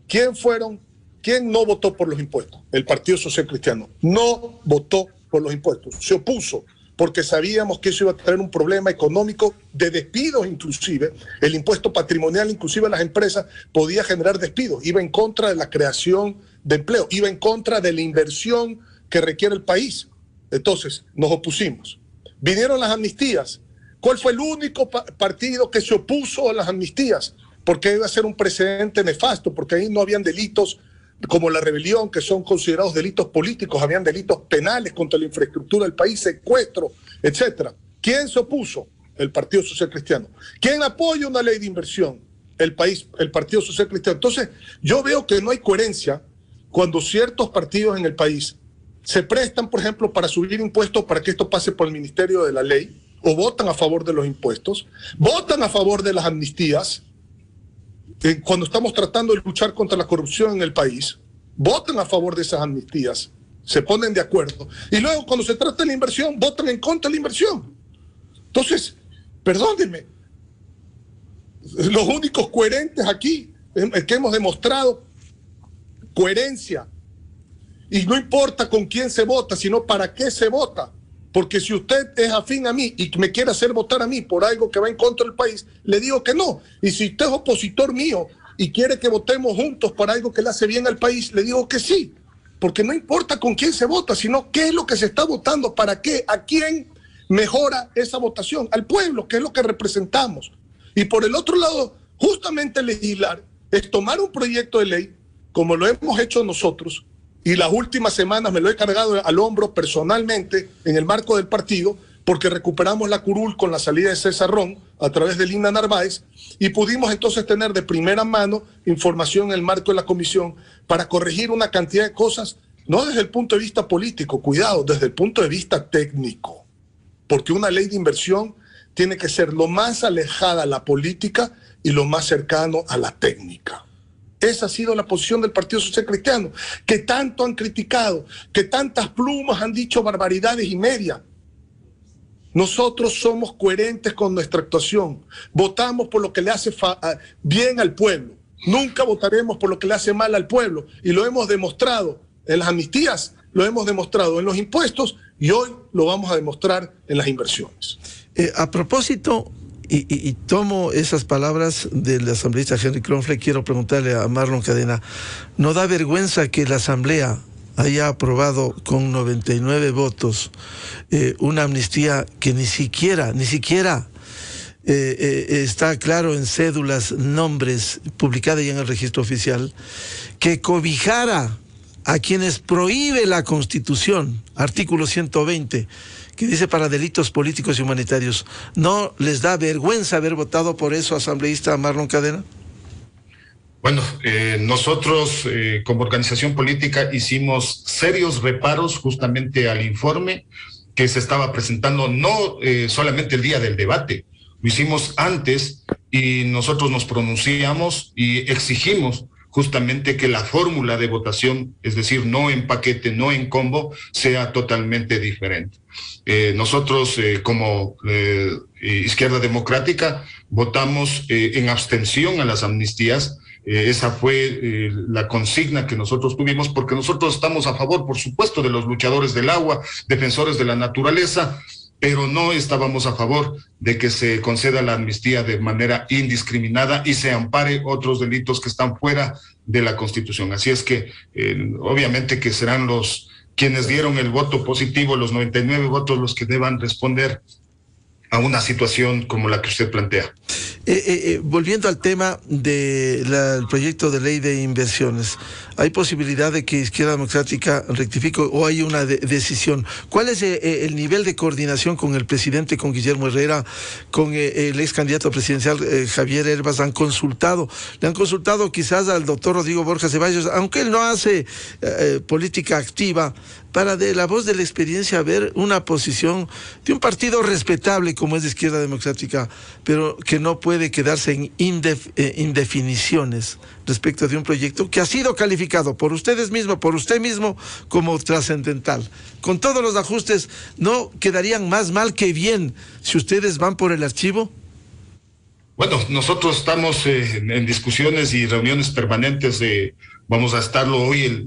¿Quién no votó por los impuestos? El Partido Social Cristiano no votó por los impuestos, se opuso, porque sabíamos que eso iba a traer un problema económico de despidos inclusive. El impuesto patrimonial inclusive a las empresas podía generar despidos, iba en contra de la creación de empleo, iba en contra de la inversión que requiere el país. Entonces nos opusimos. Vinieron las amnistías. ¿Cuál fue el único partido que se opuso a las amnistías? Porque iba a ser un precedente nefasto, porque ahí no habían delitos como la rebelión, que son considerados delitos políticos, habían delitos penales contra la infraestructura del país, secuestro, etcétera. ¿Quién se opuso? El Partido Social Cristiano. ¿Quién apoya una ley de inversión? El Partido Social Cristiano. Entonces, yo veo que no hay coherencia cuando ciertos partidos en el país se prestan, por ejemplo, para subir impuestos para que esto pase por el Ministerio de la Ley, o votan a favor de los impuestos, votan a favor de las amnistías, cuando estamos tratando de luchar contra la corrupción en el país, votan a favor de esas amnistías, se ponen de acuerdo, y luego cuando se trata de la inversión, votan en contra de la inversión. Entonces, perdónenme, los únicos coherentes aquí es que hemos demostrado coherencia, y no importa con quién se vota, sino para qué se vota. Porque si usted es afín a mí y me quiere hacer votar a mí por algo que va en contra del país, le digo que no. Y si usted es opositor mío y quiere que votemos juntos para algo que le hace bien al país, le digo que sí. Porque no importa con quién se vota, sino qué es lo que se está votando, para qué, a quién mejora esa votación, al pueblo, que es lo que representamos. Y por el otro lado, justamente legislar es tomar un proyecto de ley, como lo hemos hecho nosotros, y las últimas semanas me lo he cargado al hombro personalmente en el marco del partido, porque recuperamos la curul con la salida de César Ron a través de Lina Narváez, y pudimos entonces tener de primera mano información en el marco de la comisión para corregir una cantidad de cosas, no desde el punto de vista político, cuidado, desde el punto de vista técnico, porque una ley de inversión tiene que ser lo más alejada a la política y lo más cercano a la técnica. Esa ha sido la posición del Partido Social Cristiano, que tanto han criticado, que tantas plumas han dicho barbaridades y media. Nosotros somos coherentes con nuestra actuación. Votamos por lo que le hace bien al pueblo. Nunca votaremos por lo que le hace mal al pueblo. Y lo hemos demostrado en las amnistías, lo hemos demostrado en los impuestos, y hoy lo vamos a demostrar en las inversiones. A propósito, y tomo esas palabras del asambleísta Henry Kronfle, quiero preguntarle a Marlon Cadena, ¿no da vergüenza que la Asamblea haya aprobado con 99 votos una amnistía que ni siquiera está claro en cédulas, nombres, publicada ya en el registro oficial, que cobijara a quienes prohíbe la Constitución, artículo 120, que dice para delitos políticos y humanitarios? ¿No les da vergüenza haber votado por eso, asambleísta Marlon Cadena? Bueno, nosotros como organización política hicimos serios reparos justamente al informe que se estaba presentando, no solamente el día del debate, lo hicimos antes, y nosotros nos pronunciamos y exigimos justamente que la fórmula de votación, es decir, no en paquete, no en combo, sea totalmente diferente. Nosotros como Izquierda Democrática votamos en abstención a las amnistías. Esa fue la consigna que nosotros tuvimos, porque nosotros estamos a favor, por supuesto, de los luchadores del agua, defensores de la naturaleza, pero no estábamos a favor de que se conceda la amnistía de manera indiscriminada y se ampare otros delitos que están fuera de la Constitución. Así es que obviamente que serán quienes dieron el voto positivo, los 99 votos, los que deban responder a una situación como la que usted plantea. Volviendo al tema del proyecto de ley de inversiones, ¿hay posibilidad de que Izquierda Democrática rectifique o hay una decisión? ¿Cuál es el nivel de coordinación con el presidente, con Guillermo Herrera, con el ex candidato presidencial Javier Herbas? ¿Le han consultado quizás al doctor Rodrigo Borja Ceballos, aunque él no hace política activa, para de la voz de la experiencia ver una posición de un partido respetable como es de Izquierda Democrática, pero que no puede quedarse en indefiniciones respecto de un proyecto que ha sido calificado por ustedes mismos, por usted mismo, como trascendental. Con todos los ajustes, ¿no quedarían más mal que bien si ustedes van por el archivo? Bueno, nosotros estamos en discusiones y reuniones permanentes. Vamos a estarlo hoy,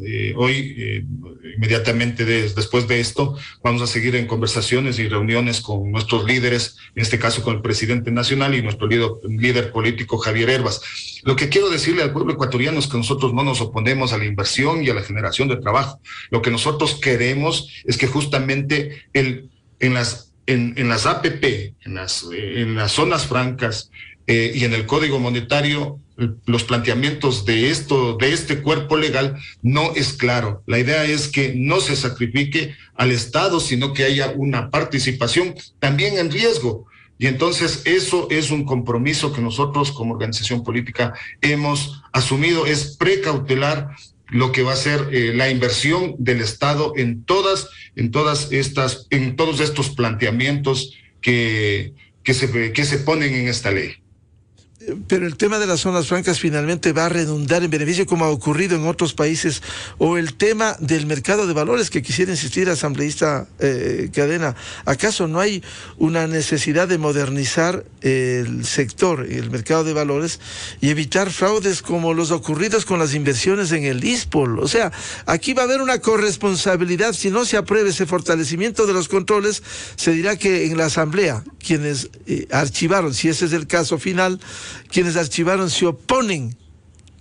inmediatamente después de esto. Vamos a seguir en conversaciones y reuniones con nuestros líderes, en este caso con el presidente nacional y nuestro líder político Javier Herbas. Lo que quiero decirle al pueblo ecuatoriano es que nosotros no nos oponemos a la inversión y a la generación de trabajo. Lo que nosotros queremos es que justamente en las APP, en las zonas francas, y en el Código Monetario, los planteamientos de este cuerpo legal no es claro. La idea es que no se sacrifique al Estado, sino que haya una participación también en riesgo. Y entonces eso es un compromiso que nosotros como organización política hemos asumido, es precautelar lo que va a ser la inversión del Estado en todos estos planteamientos que se ponen en esta ley. Pero el tema de las zonas francas finalmente va a redundar en beneficio, como ha ocurrido en otros países, o el tema del mercado de valores que quisiera insistir asambleísta Cadena. ¿Acaso no hay una necesidad de modernizar el sector, el mercado de valores, y evitar fraudes como los ocurridos con las inversiones en el ISPOL? O sea, aquí va a haber una corresponsabilidad. Si no se aprueba ese fortalecimiento de los controles, se dirá que en la asamblea quienes archivaron, si ese es el caso final, quienes archivaron se oponen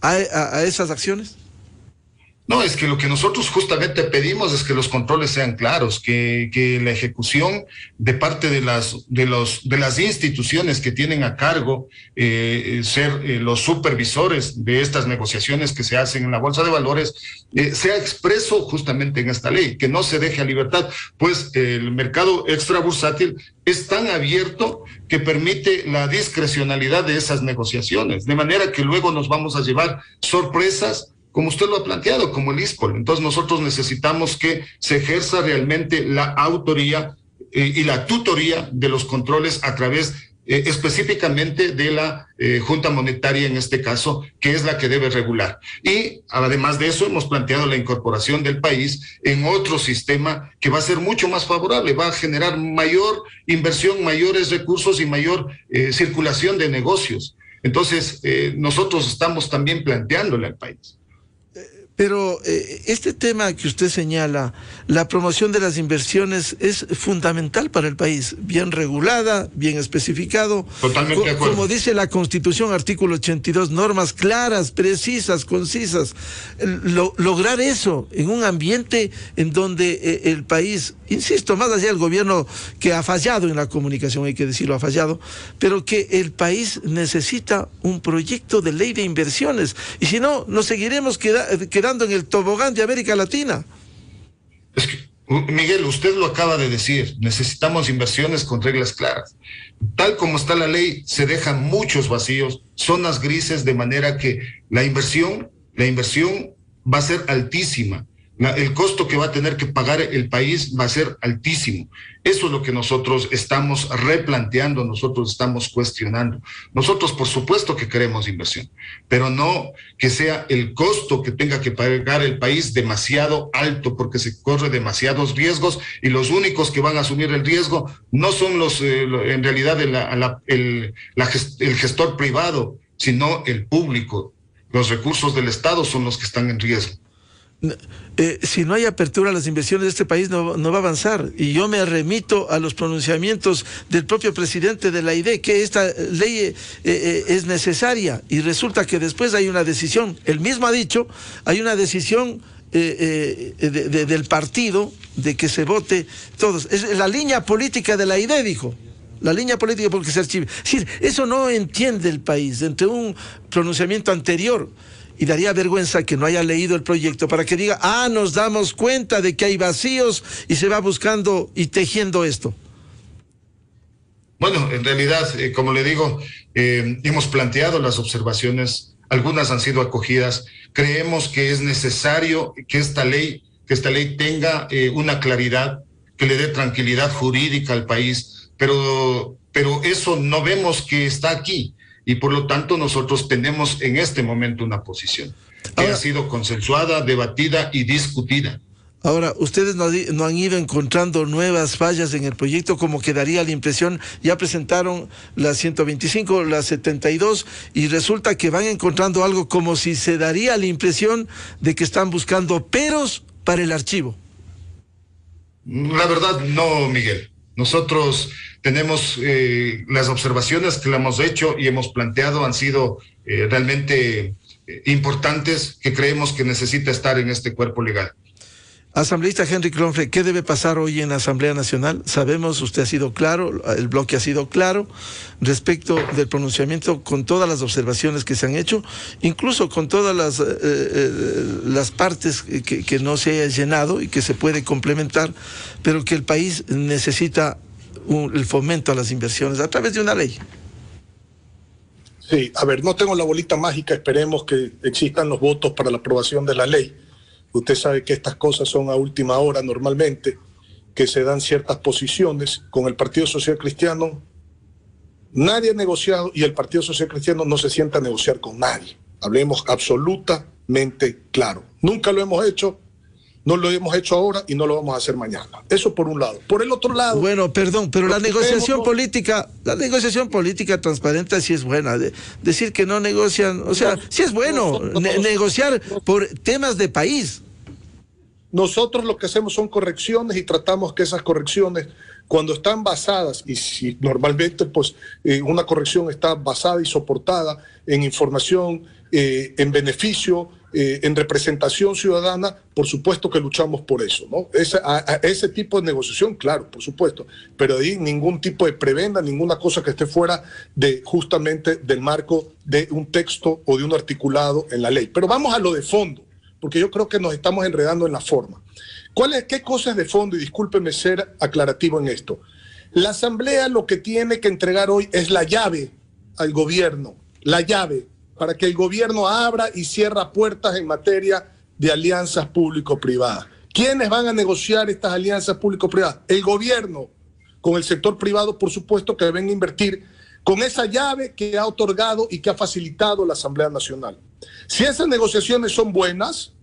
a esas acciones. No, es que lo que nosotros justamente pedimos es que los controles sean claros, que la ejecución de parte de las instituciones que tienen a cargo ser los supervisores de estas negociaciones que se hacen en la Bolsa de Valores sea expreso justamente en esta ley, que no se deje a libertad, pues el mercado extrabursátil es tan abierto que permite la discrecionalidad de esas negociaciones, de manera que luego nos vamos a llevar sorpresas, como usted lo ha planteado, como el ISPOL. Entonces nosotros necesitamos que se ejerza realmente la autoría y la tutoría de los controles a través específicamente de la Junta Monetaria en este caso, que es la que debe regular. Y además de eso hemos planteado la incorporación del país en otro sistema que va a ser mucho más favorable, va a generar mayor inversión, mayores recursos y mayor circulación de negocios. Entonces nosotros estamos también planteándole al país. Pero este tema que usted señala, la promoción de las inversiones, es fundamental para el país, bien regulada, bien especificado. Totalmente de acuerdo. Como dice la Constitución, artículo 82, normas claras, precisas, concisas. Lograr eso en un ambiente en donde el país, insisto, más allá del gobierno que ha fallado en la comunicación, hay que decirlo, ha fallado, pero que el país necesita un proyecto de ley de inversiones. Y si no, nos seguiremos quedando en el tobogán de América Latina. Es que, Miguel, usted lo acaba de decir, necesitamos inversiones con reglas claras. Tal como está la ley, se dejan muchos vacíos, zonas grises, de manera que la inversión va a ser altísima. El costo que va a tener que pagar el país va a ser altísimo. Eso es lo que nosotros estamos replanteando, nosotros estamos cuestionando. Nosotros, por supuesto que queremos inversión, pero no que sea el costo que tenga que pagar el país demasiado alto, porque se corre demasiados riesgos y los únicos que van a asumir el riesgo no son en realidad el gestor privado, sino el público. Los recursos del Estado son los que están en riesgo. Si no hay apertura a las inversiones, este país no va a avanzar. Y yo me remito a los pronunciamientos del propio presidente de la ID, que esta ley es necesaria, y resulta que después hay una decisión, él mismo ha dicho, hay una decisión del partido de que se vote todos. Es la línea política de la ID, dijo. La línea política porque se archive. Es decir, eso no entiende el país, entre un pronunciamiento anterior. Y daría vergüenza que no haya leído el proyecto para que diga, nos damos cuenta de que hay vacíos y se va buscando y tejiendo esto. Bueno, en realidad, como le digo, hemos planteado las observaciones, algunas han sido acogidas. Creemos que es necesario que esta ley que esta ley tenga una claridad, que le dé tranquilidad jurídica al país, pero eso no vemos que está aquí, y por lo tanto nosotros tenemos en este momento una posición que ha sido consensuada, debatida y discutida. Ahora, ustedes no han ido encontrando nuevas fallas en el proyecto, como que daría la impresión, ya presentaron las 125, las 72, y resulta que van encontrando algo como si se daría la impresión de que están buscando peros para el archivo. La verdad, no, Miguel. Nosotros tenemos las observaciones que le hemos hecho y hemos planteado han sido realmente importantes, que creemos que necesita estar en este cuerpo legal. Asambleísta Henry Kronfle, ¿qué debe pasar hoy en la Asamblea Nacional? Sabemos, usted ha sido claro, el bloque ha sido claro respecto del pronunciamiento, con todas las observaciones que se han hecho, incluso con todas las partes que no se haya llenado y que se puede complementar, pero que el país necesita el fomento a las inversiones a través de una ley. Sí, a ver, no tengo la bolita mágica, esperemos que existan los votos para la aprobación de la ley. Usted sabe que estas cosas son a última hora normalmente, que se dan ciertas posiciones. Con el Partido Social Cristiano nadie ha negociado y el Partido Social Cristiano no se sienta a negociar con nadie. Hablemos absolutamente claro. Nunca lo hemos hecho, no lo hemos hecho ahora y no lo vamos a hacer mañana. Eso por un lado. Por el otro lado... Bueno, perdón, pero la negociación política transparente sí es buena. Decir que no negocian, o sea, sí es bueno negociar por temas de país. Nosotros lo que hacemos son correcciones y tratamos que esas correcciones, cuando están basadas, y si normalmente pues una corrección está basada y soportada en información, en beneficio, en representación ciudadana, por supuesto que luchamos por eso, ¿no? Ese tipo de negociación, claro, por supuesto, pero ahí ningún tipo de prebenda, ninguna cosa que esté fuera de justamente del marco de un texto o de un articulado en la ley. Pero vamos a lo de fondo, porque yo creo que nos estamos enredando en la forma. ¿Qué cosa es de fondo? Y discúlpeme ser aclarativo en esto. La Asamblea lo que tiene que entregar hoy es la llave al gobierno, la llave para que el gobierno abra y cierre puertas en materia de alianzas público-privadas. ¿Quiénes van a negociar estas alianzas público-privadas? El gobierno, con el sector privado, por supuesto, que deben invertir con esa llave que ha otorgado y que ha facilitado la Asamblea Nacional. Si esas negociaciones son buenas,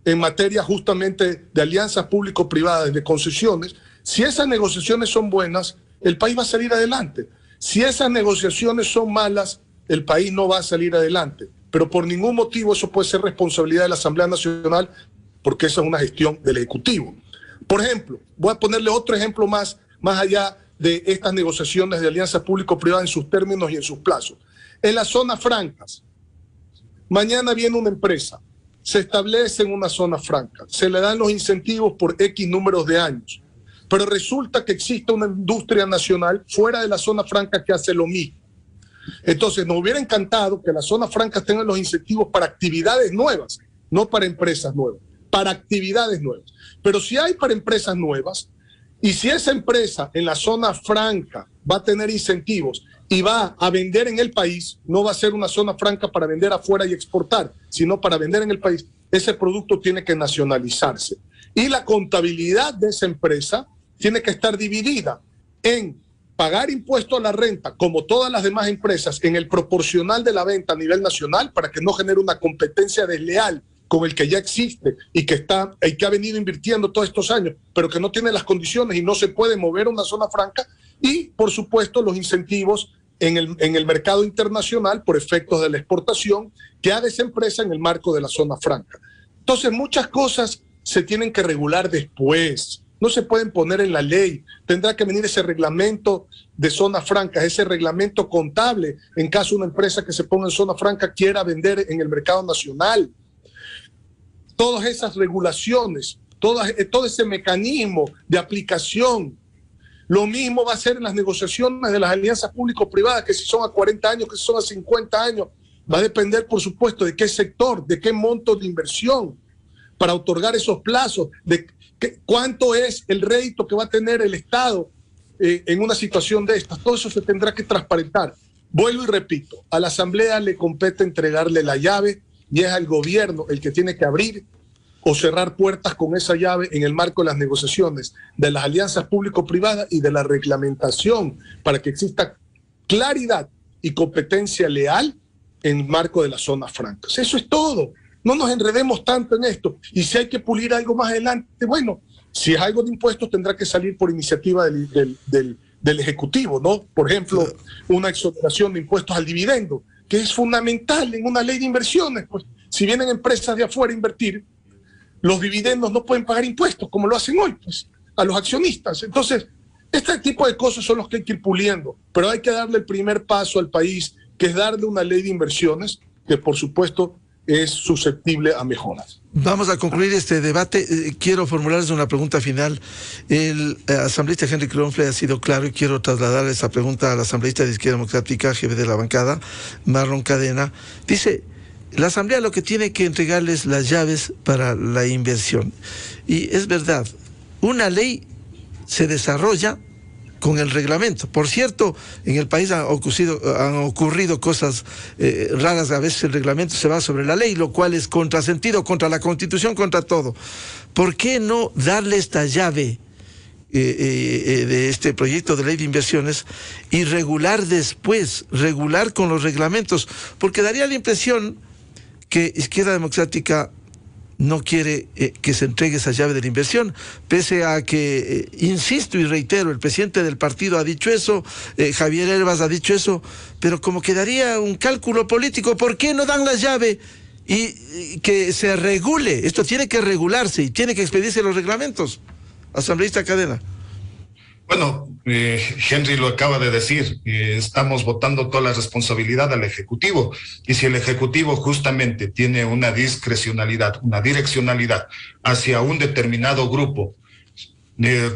en materia justamente de alianzas público-privadas, de concesiones, si esas negociaciones son buenas, el país va a salir adelante. Si esas negociaciones son malas, el país no va a salir adelante. Pero por ningún motivo eso puede ser responsabilidad de la Asamblea Nacional, porque esa es una gestión del Ejecutivo. Por ejemplo, voy a ponerle otro ejemplo más allá de estas negociaciones de alianzas público-privadas en sus términos y en sus plazos. En las zonas francas, mañana viene una empresa, se establece en una zona franca, se le dan los incentivos por X números de años, pero resulta que existe una industria nacional fuera de la zona franca que hace lo mismo. Entonces, nos hubiera encantado que las zonas francas tengan los incentivos para actividades nuevas, no para empresas nuevas, para actividades nuevas. Pero si hay para empresas nuevas, y si esa empresa en la zona franca va a tener incentivos y va a vender en el país, no va a ser una zona franca para vender afuera y exportar, sino para vender en el país, ese producto tiene que nacionalizarse. Y la contabilidad de esa empresa tiene que estar dividida en pagar impuesto a la renta, como todas las demás empresas, en el proporcional de la venta a nivel nacional, para que no genere una competencia desleal con el que ya existe y que ha venido invirtiendo todos estos años, pero que no tiene las condiciones y no se puede mover una zona franca, y por supuesto los incentivos en el mercado internacional por efectos de la exportación que haga esa empresa en el marco de la zona franca. Entonces muchas cosas se tienen que regular después, no se pueden poner en la ley. Tendrá que venir ese reglamento de zonas francas, ese reglamento contable en caso una empresa que se ponga en zona franca quiera vender en el mercado nacional. Todas esas regulaciones, todo ese mecanismo de aplicación. Lo mismo va a ser en las negociaciones de las alianzas público-privadas, que si son a 40 años, que si son a 50 años, va a depender, por supuesto, de qué sector, de qué monto de inversión para otorgar esos plazos, de cuánto es el rédito que va a tener el Estado en una situación de estas. Todo eso se tendrá que transparentar. Vuelvo y repito, a la Asamblea le compete entregarle la llave y es al gobierno el que tiene que abrir o cerrar puertas con esa llave en el marco de las negociaciones de las alianzas público-privadas y de la reglamentación para que exista claridad y competencia leal en el marco de las zonas francas. Eso es todo. No nos enredemos tanto en esto. Y si hay que pulir algo más adelante, bueno, si es algo de impuestos tendrá que salir por iniciativa del Ejecutivo, ¿no? Por ejemplo, una exoneración de impuestos al dividendo, que es fundamental en una ley de inversiones. Pues, si vienen empresas de afuera a invertir, los dividendos no pueden pagar impuestos, como lo hacen hoy, pues, a los accionistas. Entonces, este tipo de cosas son los que hay que ir puliendo, pero hay que darle el primer paso al país, que es darle una ley de inversiones que, por supuesto, es susceptible a mejoras. Vamos a concluir este debate. Quiero formularles una pregunta final. El asambleísta Henry Kronfle ha sido claro y quiero trasladar esa pregunta al asambleísta de Izquierda Democrática, jefe de la bancada, Marlon Cadena. Dice, la asamblea lo que tiene que entregarles las llaves para la inversión. Y es verdad, una ley se desarrolla con el reglamento. Por cierto, en el país han ocurrido cosas raras. A veces el reglamento se va sobre la ley, lo cual es contrasentido, contra la Constitución, contra todo. ¿Por qué no darle esta llave de este proyecto de ley de inversiones y regular después, regular con los reglamentos? Porque daría la impresión que Izquierda Democrática no quiere que se entregue esa llave de la inversión, pese a que, insisto y reitero, el presidente del partido ha dicho eso, Javier Herbas ha dicho eso, pero como quedaría un cálculo político, ¿por qué no dan la llave y que se regule? Esto tiene que regularse y tiene que expedirse los reglamentos. Asambleísta Cadena. Bueno, Henry lo acaba de decir, estamos botando toda la responsabilidad al Ejecutivo, y si el Ejecutivo justamente tiene una discrecionalidad, una direccionalidad hacia un determinado grupo,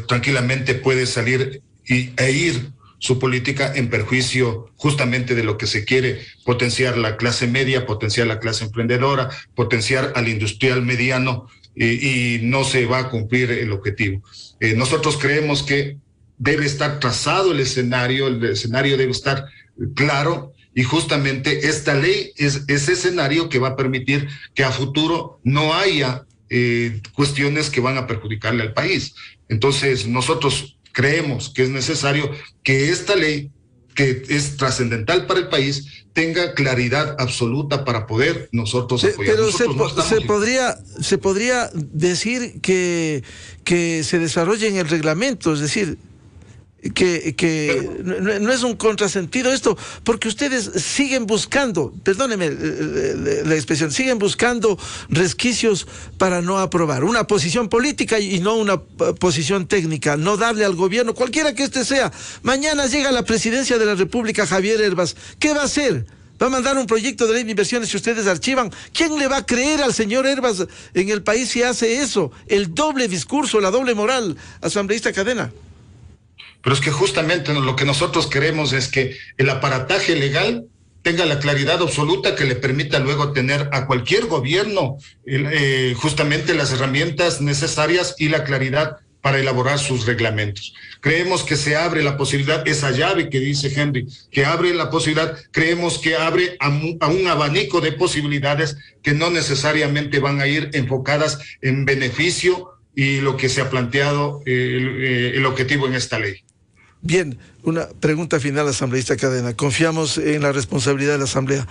tranquilamente puede salir e ir su política en perjuicio justamente de lo que se quiere, potenciar la clase media, potenciar la clase emprendedora, potenciar al industrial mediano, y no se va a cumplir el objetivo. Nosotros creemos que debe estar trazado el escenario debe estar claro, y justamente esta ley es ese escenario que va a permitir que a futuro no haya cuestiones que van a perjudicarle al país. Entonces, nosotros creemos que es necesario que esta ley, que es trascendental para el país, tenga claridad absoluta para poder nosotros apoyar. Pero nosotros se podría decir que se desarrolle en el reglamento, es decir, que no es un contrasentido esto, porque ustedes siguen buscando, perdóneme la expresión, siguen buscando resquicios para no aprobar una posición política y no una posición técnica, no darle al gobierno, cualquiera que este sea. Mañana llega a la presidencia de la República Javier Herbas, ¿qué va a hacer? ¿Va a mandar un proyecto de ley de inversiones si ustedes archivan? ¿Quién le va a creer al señor Herbas en el país si hace eso? El doble discurso, la doble moral, asambleísta Cadena. Pero es que justamente lo que nosotros queremos es que el aparataje legal tenga la claridad absoluta que le permita luego tener a cualquier gobierno justamente las herramientas necesarias y la claridad para elaborar sus reglamentos. Creemos que se abre la posibilidad, esa llave que dice Henry, que abre la posibilidad, creemos que abre a un abanico de posibilidades que no necesariamente van a ir enfocadas en beneficio y lo que se ha planteado el objetivo en esta ley. Bien, una pregunta final, asambleísta Cadena. Confiamos en la responsabilidad de la Asamblea.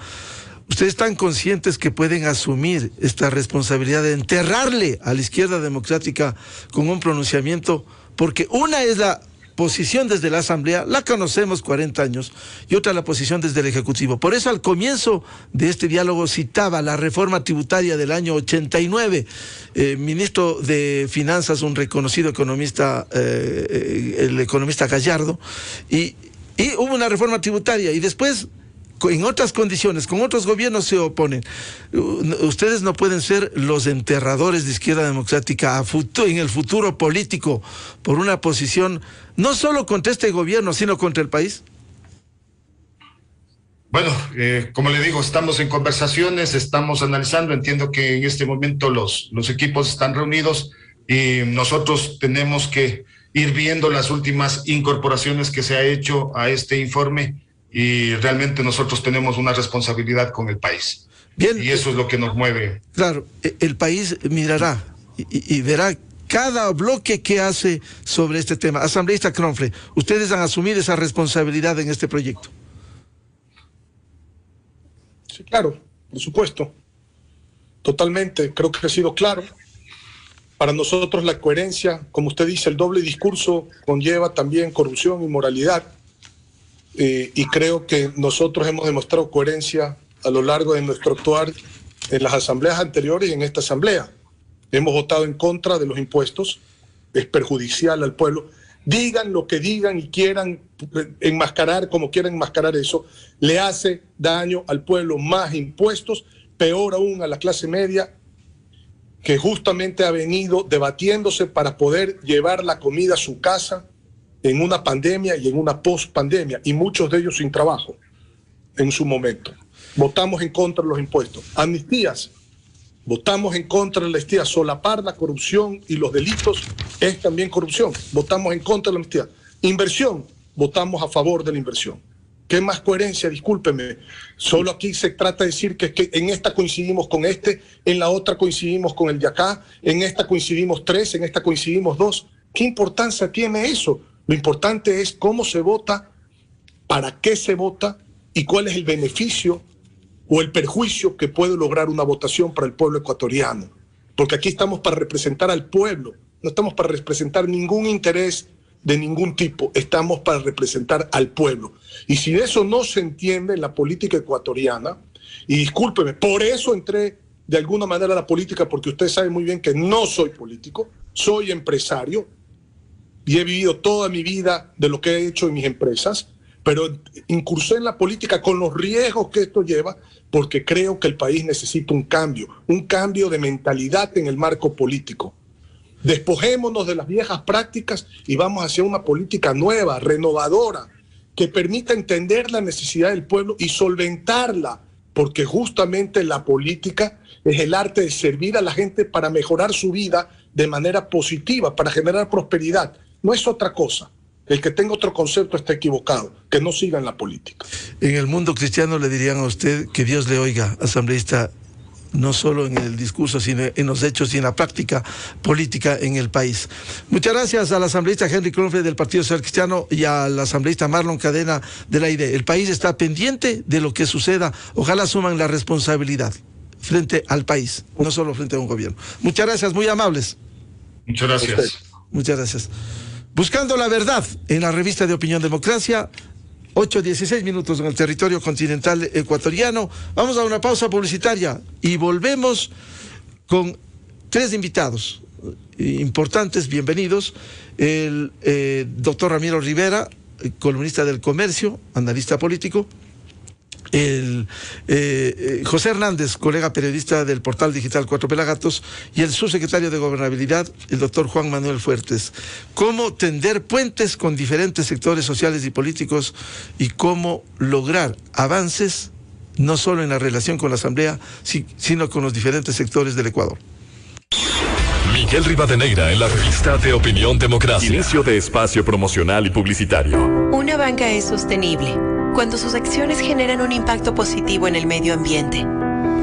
¿Ustedes están conscientes que pueden asumir esta responsabilidad de enterrarle a la Izquierda Democrática con un pronunciamiento? Porque una es la posición desde la Asamblea, la conocemos 40 años, y otra la posición desde el Ejecutivo. Por eso al comienzo de este diálogo citaba la reforma tributaria del año 89, ministro de Finanzas, un reconocido economista, el economista Gallardo, y hubo una reforma tributaria, y después, en otras condiciones, con otros gobiernos se oponen. Ustedes no pueden ser los enterradores de Izquierda Democrática en el futuro político por una posición no solo contra este gobierno, sino contra el país. Bueno, como le digo, estamos en conversaciones, estamos analizando, entiendo que en este momento los equipos están reunidos y nosotros tenemos que ir viendo las últimas incorporaciones que se ha hecho a este informe, y realmente nosotros tenemos una responsabilidad con el país. Bien, y eso es lo que nos mueve. Claro, el país mirará y verá cada bloque que hace sobre este tema. Asambleísta Kronfle, ustedes han asumido esa responsabilidad en este proyecto. Sí, claro, por supuesto. Totalmente, creo que ha sido claro. Para nosotros la coherencia, como usted dice, el doble discurso conlleva también corrupción y moralidad. Y creo que nosotros hemos demostrado coherencia a lo largo de nuestro actuar en las asambleas anteriores y en esta asamblea. Hemos votado en contra de los impuestos, es perjudicial al pueblo. Digan lo que digan y quieran enmascarar como quieran enmascarar eso, le hace daño al pueblo. Más impuestos, peor aún a la clase media, que justamente ha venido debatiéndose para poder llevar la comida a su casa en una pandemia y en una post-pandemia, y muchos de ellos sin trabajo en su momento. Votamos en contra de los impuestos. Amnistías, votamos en contra de la amnistía. Solapar la corrupción y los delitos es también corrupción. Votamos en contra de la amnistía. Inversión, votamos a favor de la inversión. ¿Qué más coherencia? Discúlpeme. Solo aquí se trata de decir que en esta coincidimos con este, en la otra coincidimos con el de acá, en esta coincidimos 3, en esta coincidimos 2. ¿Qué importancia tiene eso? Lo importante es cómo se vota, para qué se vota y cuál es el beneficio o el perjuicio que puede lograr una votación para el pueblo ecuatoriano. Porque aquí estamos para representar al pueblo, no estamos para representar ningún interés de ningún tipo, estamos para representar al pueblo. Y si eso no se entiende en la política ecuatoriana, y discúlpeme, por eso entré de alguna manera a la política, porque usted sabe muy bien que no soy político, soy empresario, y he vivido toda mi vida de lo que he hecho en mis empresas, pero incursé en la política con los riesgos que esto lleva, porque creo que el país necesita un cambio de mentalidad en el marco político. Despojémonos de las viejas prácticas y vamos hacia una política nueva, renovadora, que permita entender la necesidad del pueblo y solventarla, porque justamente la política es el arte de servir a la gente para mejorar su vida de manera positiva, para generar prosperidad. No es otra cosa. El que tenga otro concepto está equivocado, que no siga en la política. En el mundo cristiano le dirían a usted que Dios le oiga, asambleísta, no solo en el discurso, sino en los hechos y en la práctica política en el país. Muchas gracias al asambleísta Henry Kronfle del Partido Social Cristiano y al asambleísta Marlon Cadena de la ID. El país está pendiente de lo que suceda. Ojalá asuman la responsabilidad frente al país, no solo frente a un gobierno. Muchas gracias, muy amables. Muchas gracias. Muchas gracias. Buscando la verdad en la revista de Opinión Democracia, 8:16 minutos en el territorio continental ecuatoriano. Vamos a una pausa publicitaria y volvemos con 3 invitados importantes, bienvenidos. El doctor Ramiro Rivera, columnista del Comercio, analista político. El José Hernández, colega periodista del portal digital Cuatro Pelagatos, y el subsecretario de Gobernabilidad, el doctor Juan Manuel Fuertes. Cómo tender puentes con diferentes sectores sociales y políticos y cómo lograr avances no solo en la relación con la Asamblea, sino con los diferentes sectores del Ecuador. Miguel Rivadeneira en la revista de Opinión Democracia. Inicio de espacio promocional y publicitario. Una banca es sostenible cuando sus acciones generan un impacto positivo en el medio ambiente,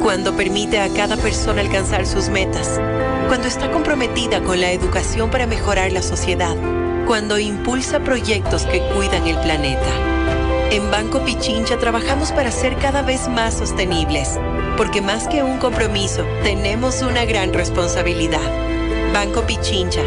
cuando permite a cada persona alcanzar sus metas, cuando está comprometida con la educación para mejorar la sociedad, cuando impulsa proyectos que cuidan el planeta. En Banco Pichincha trabajamos para ser cada vez más sostenibles, porque más que un compromiso, tenemos una gran responsabilidad. Banco Pichincha.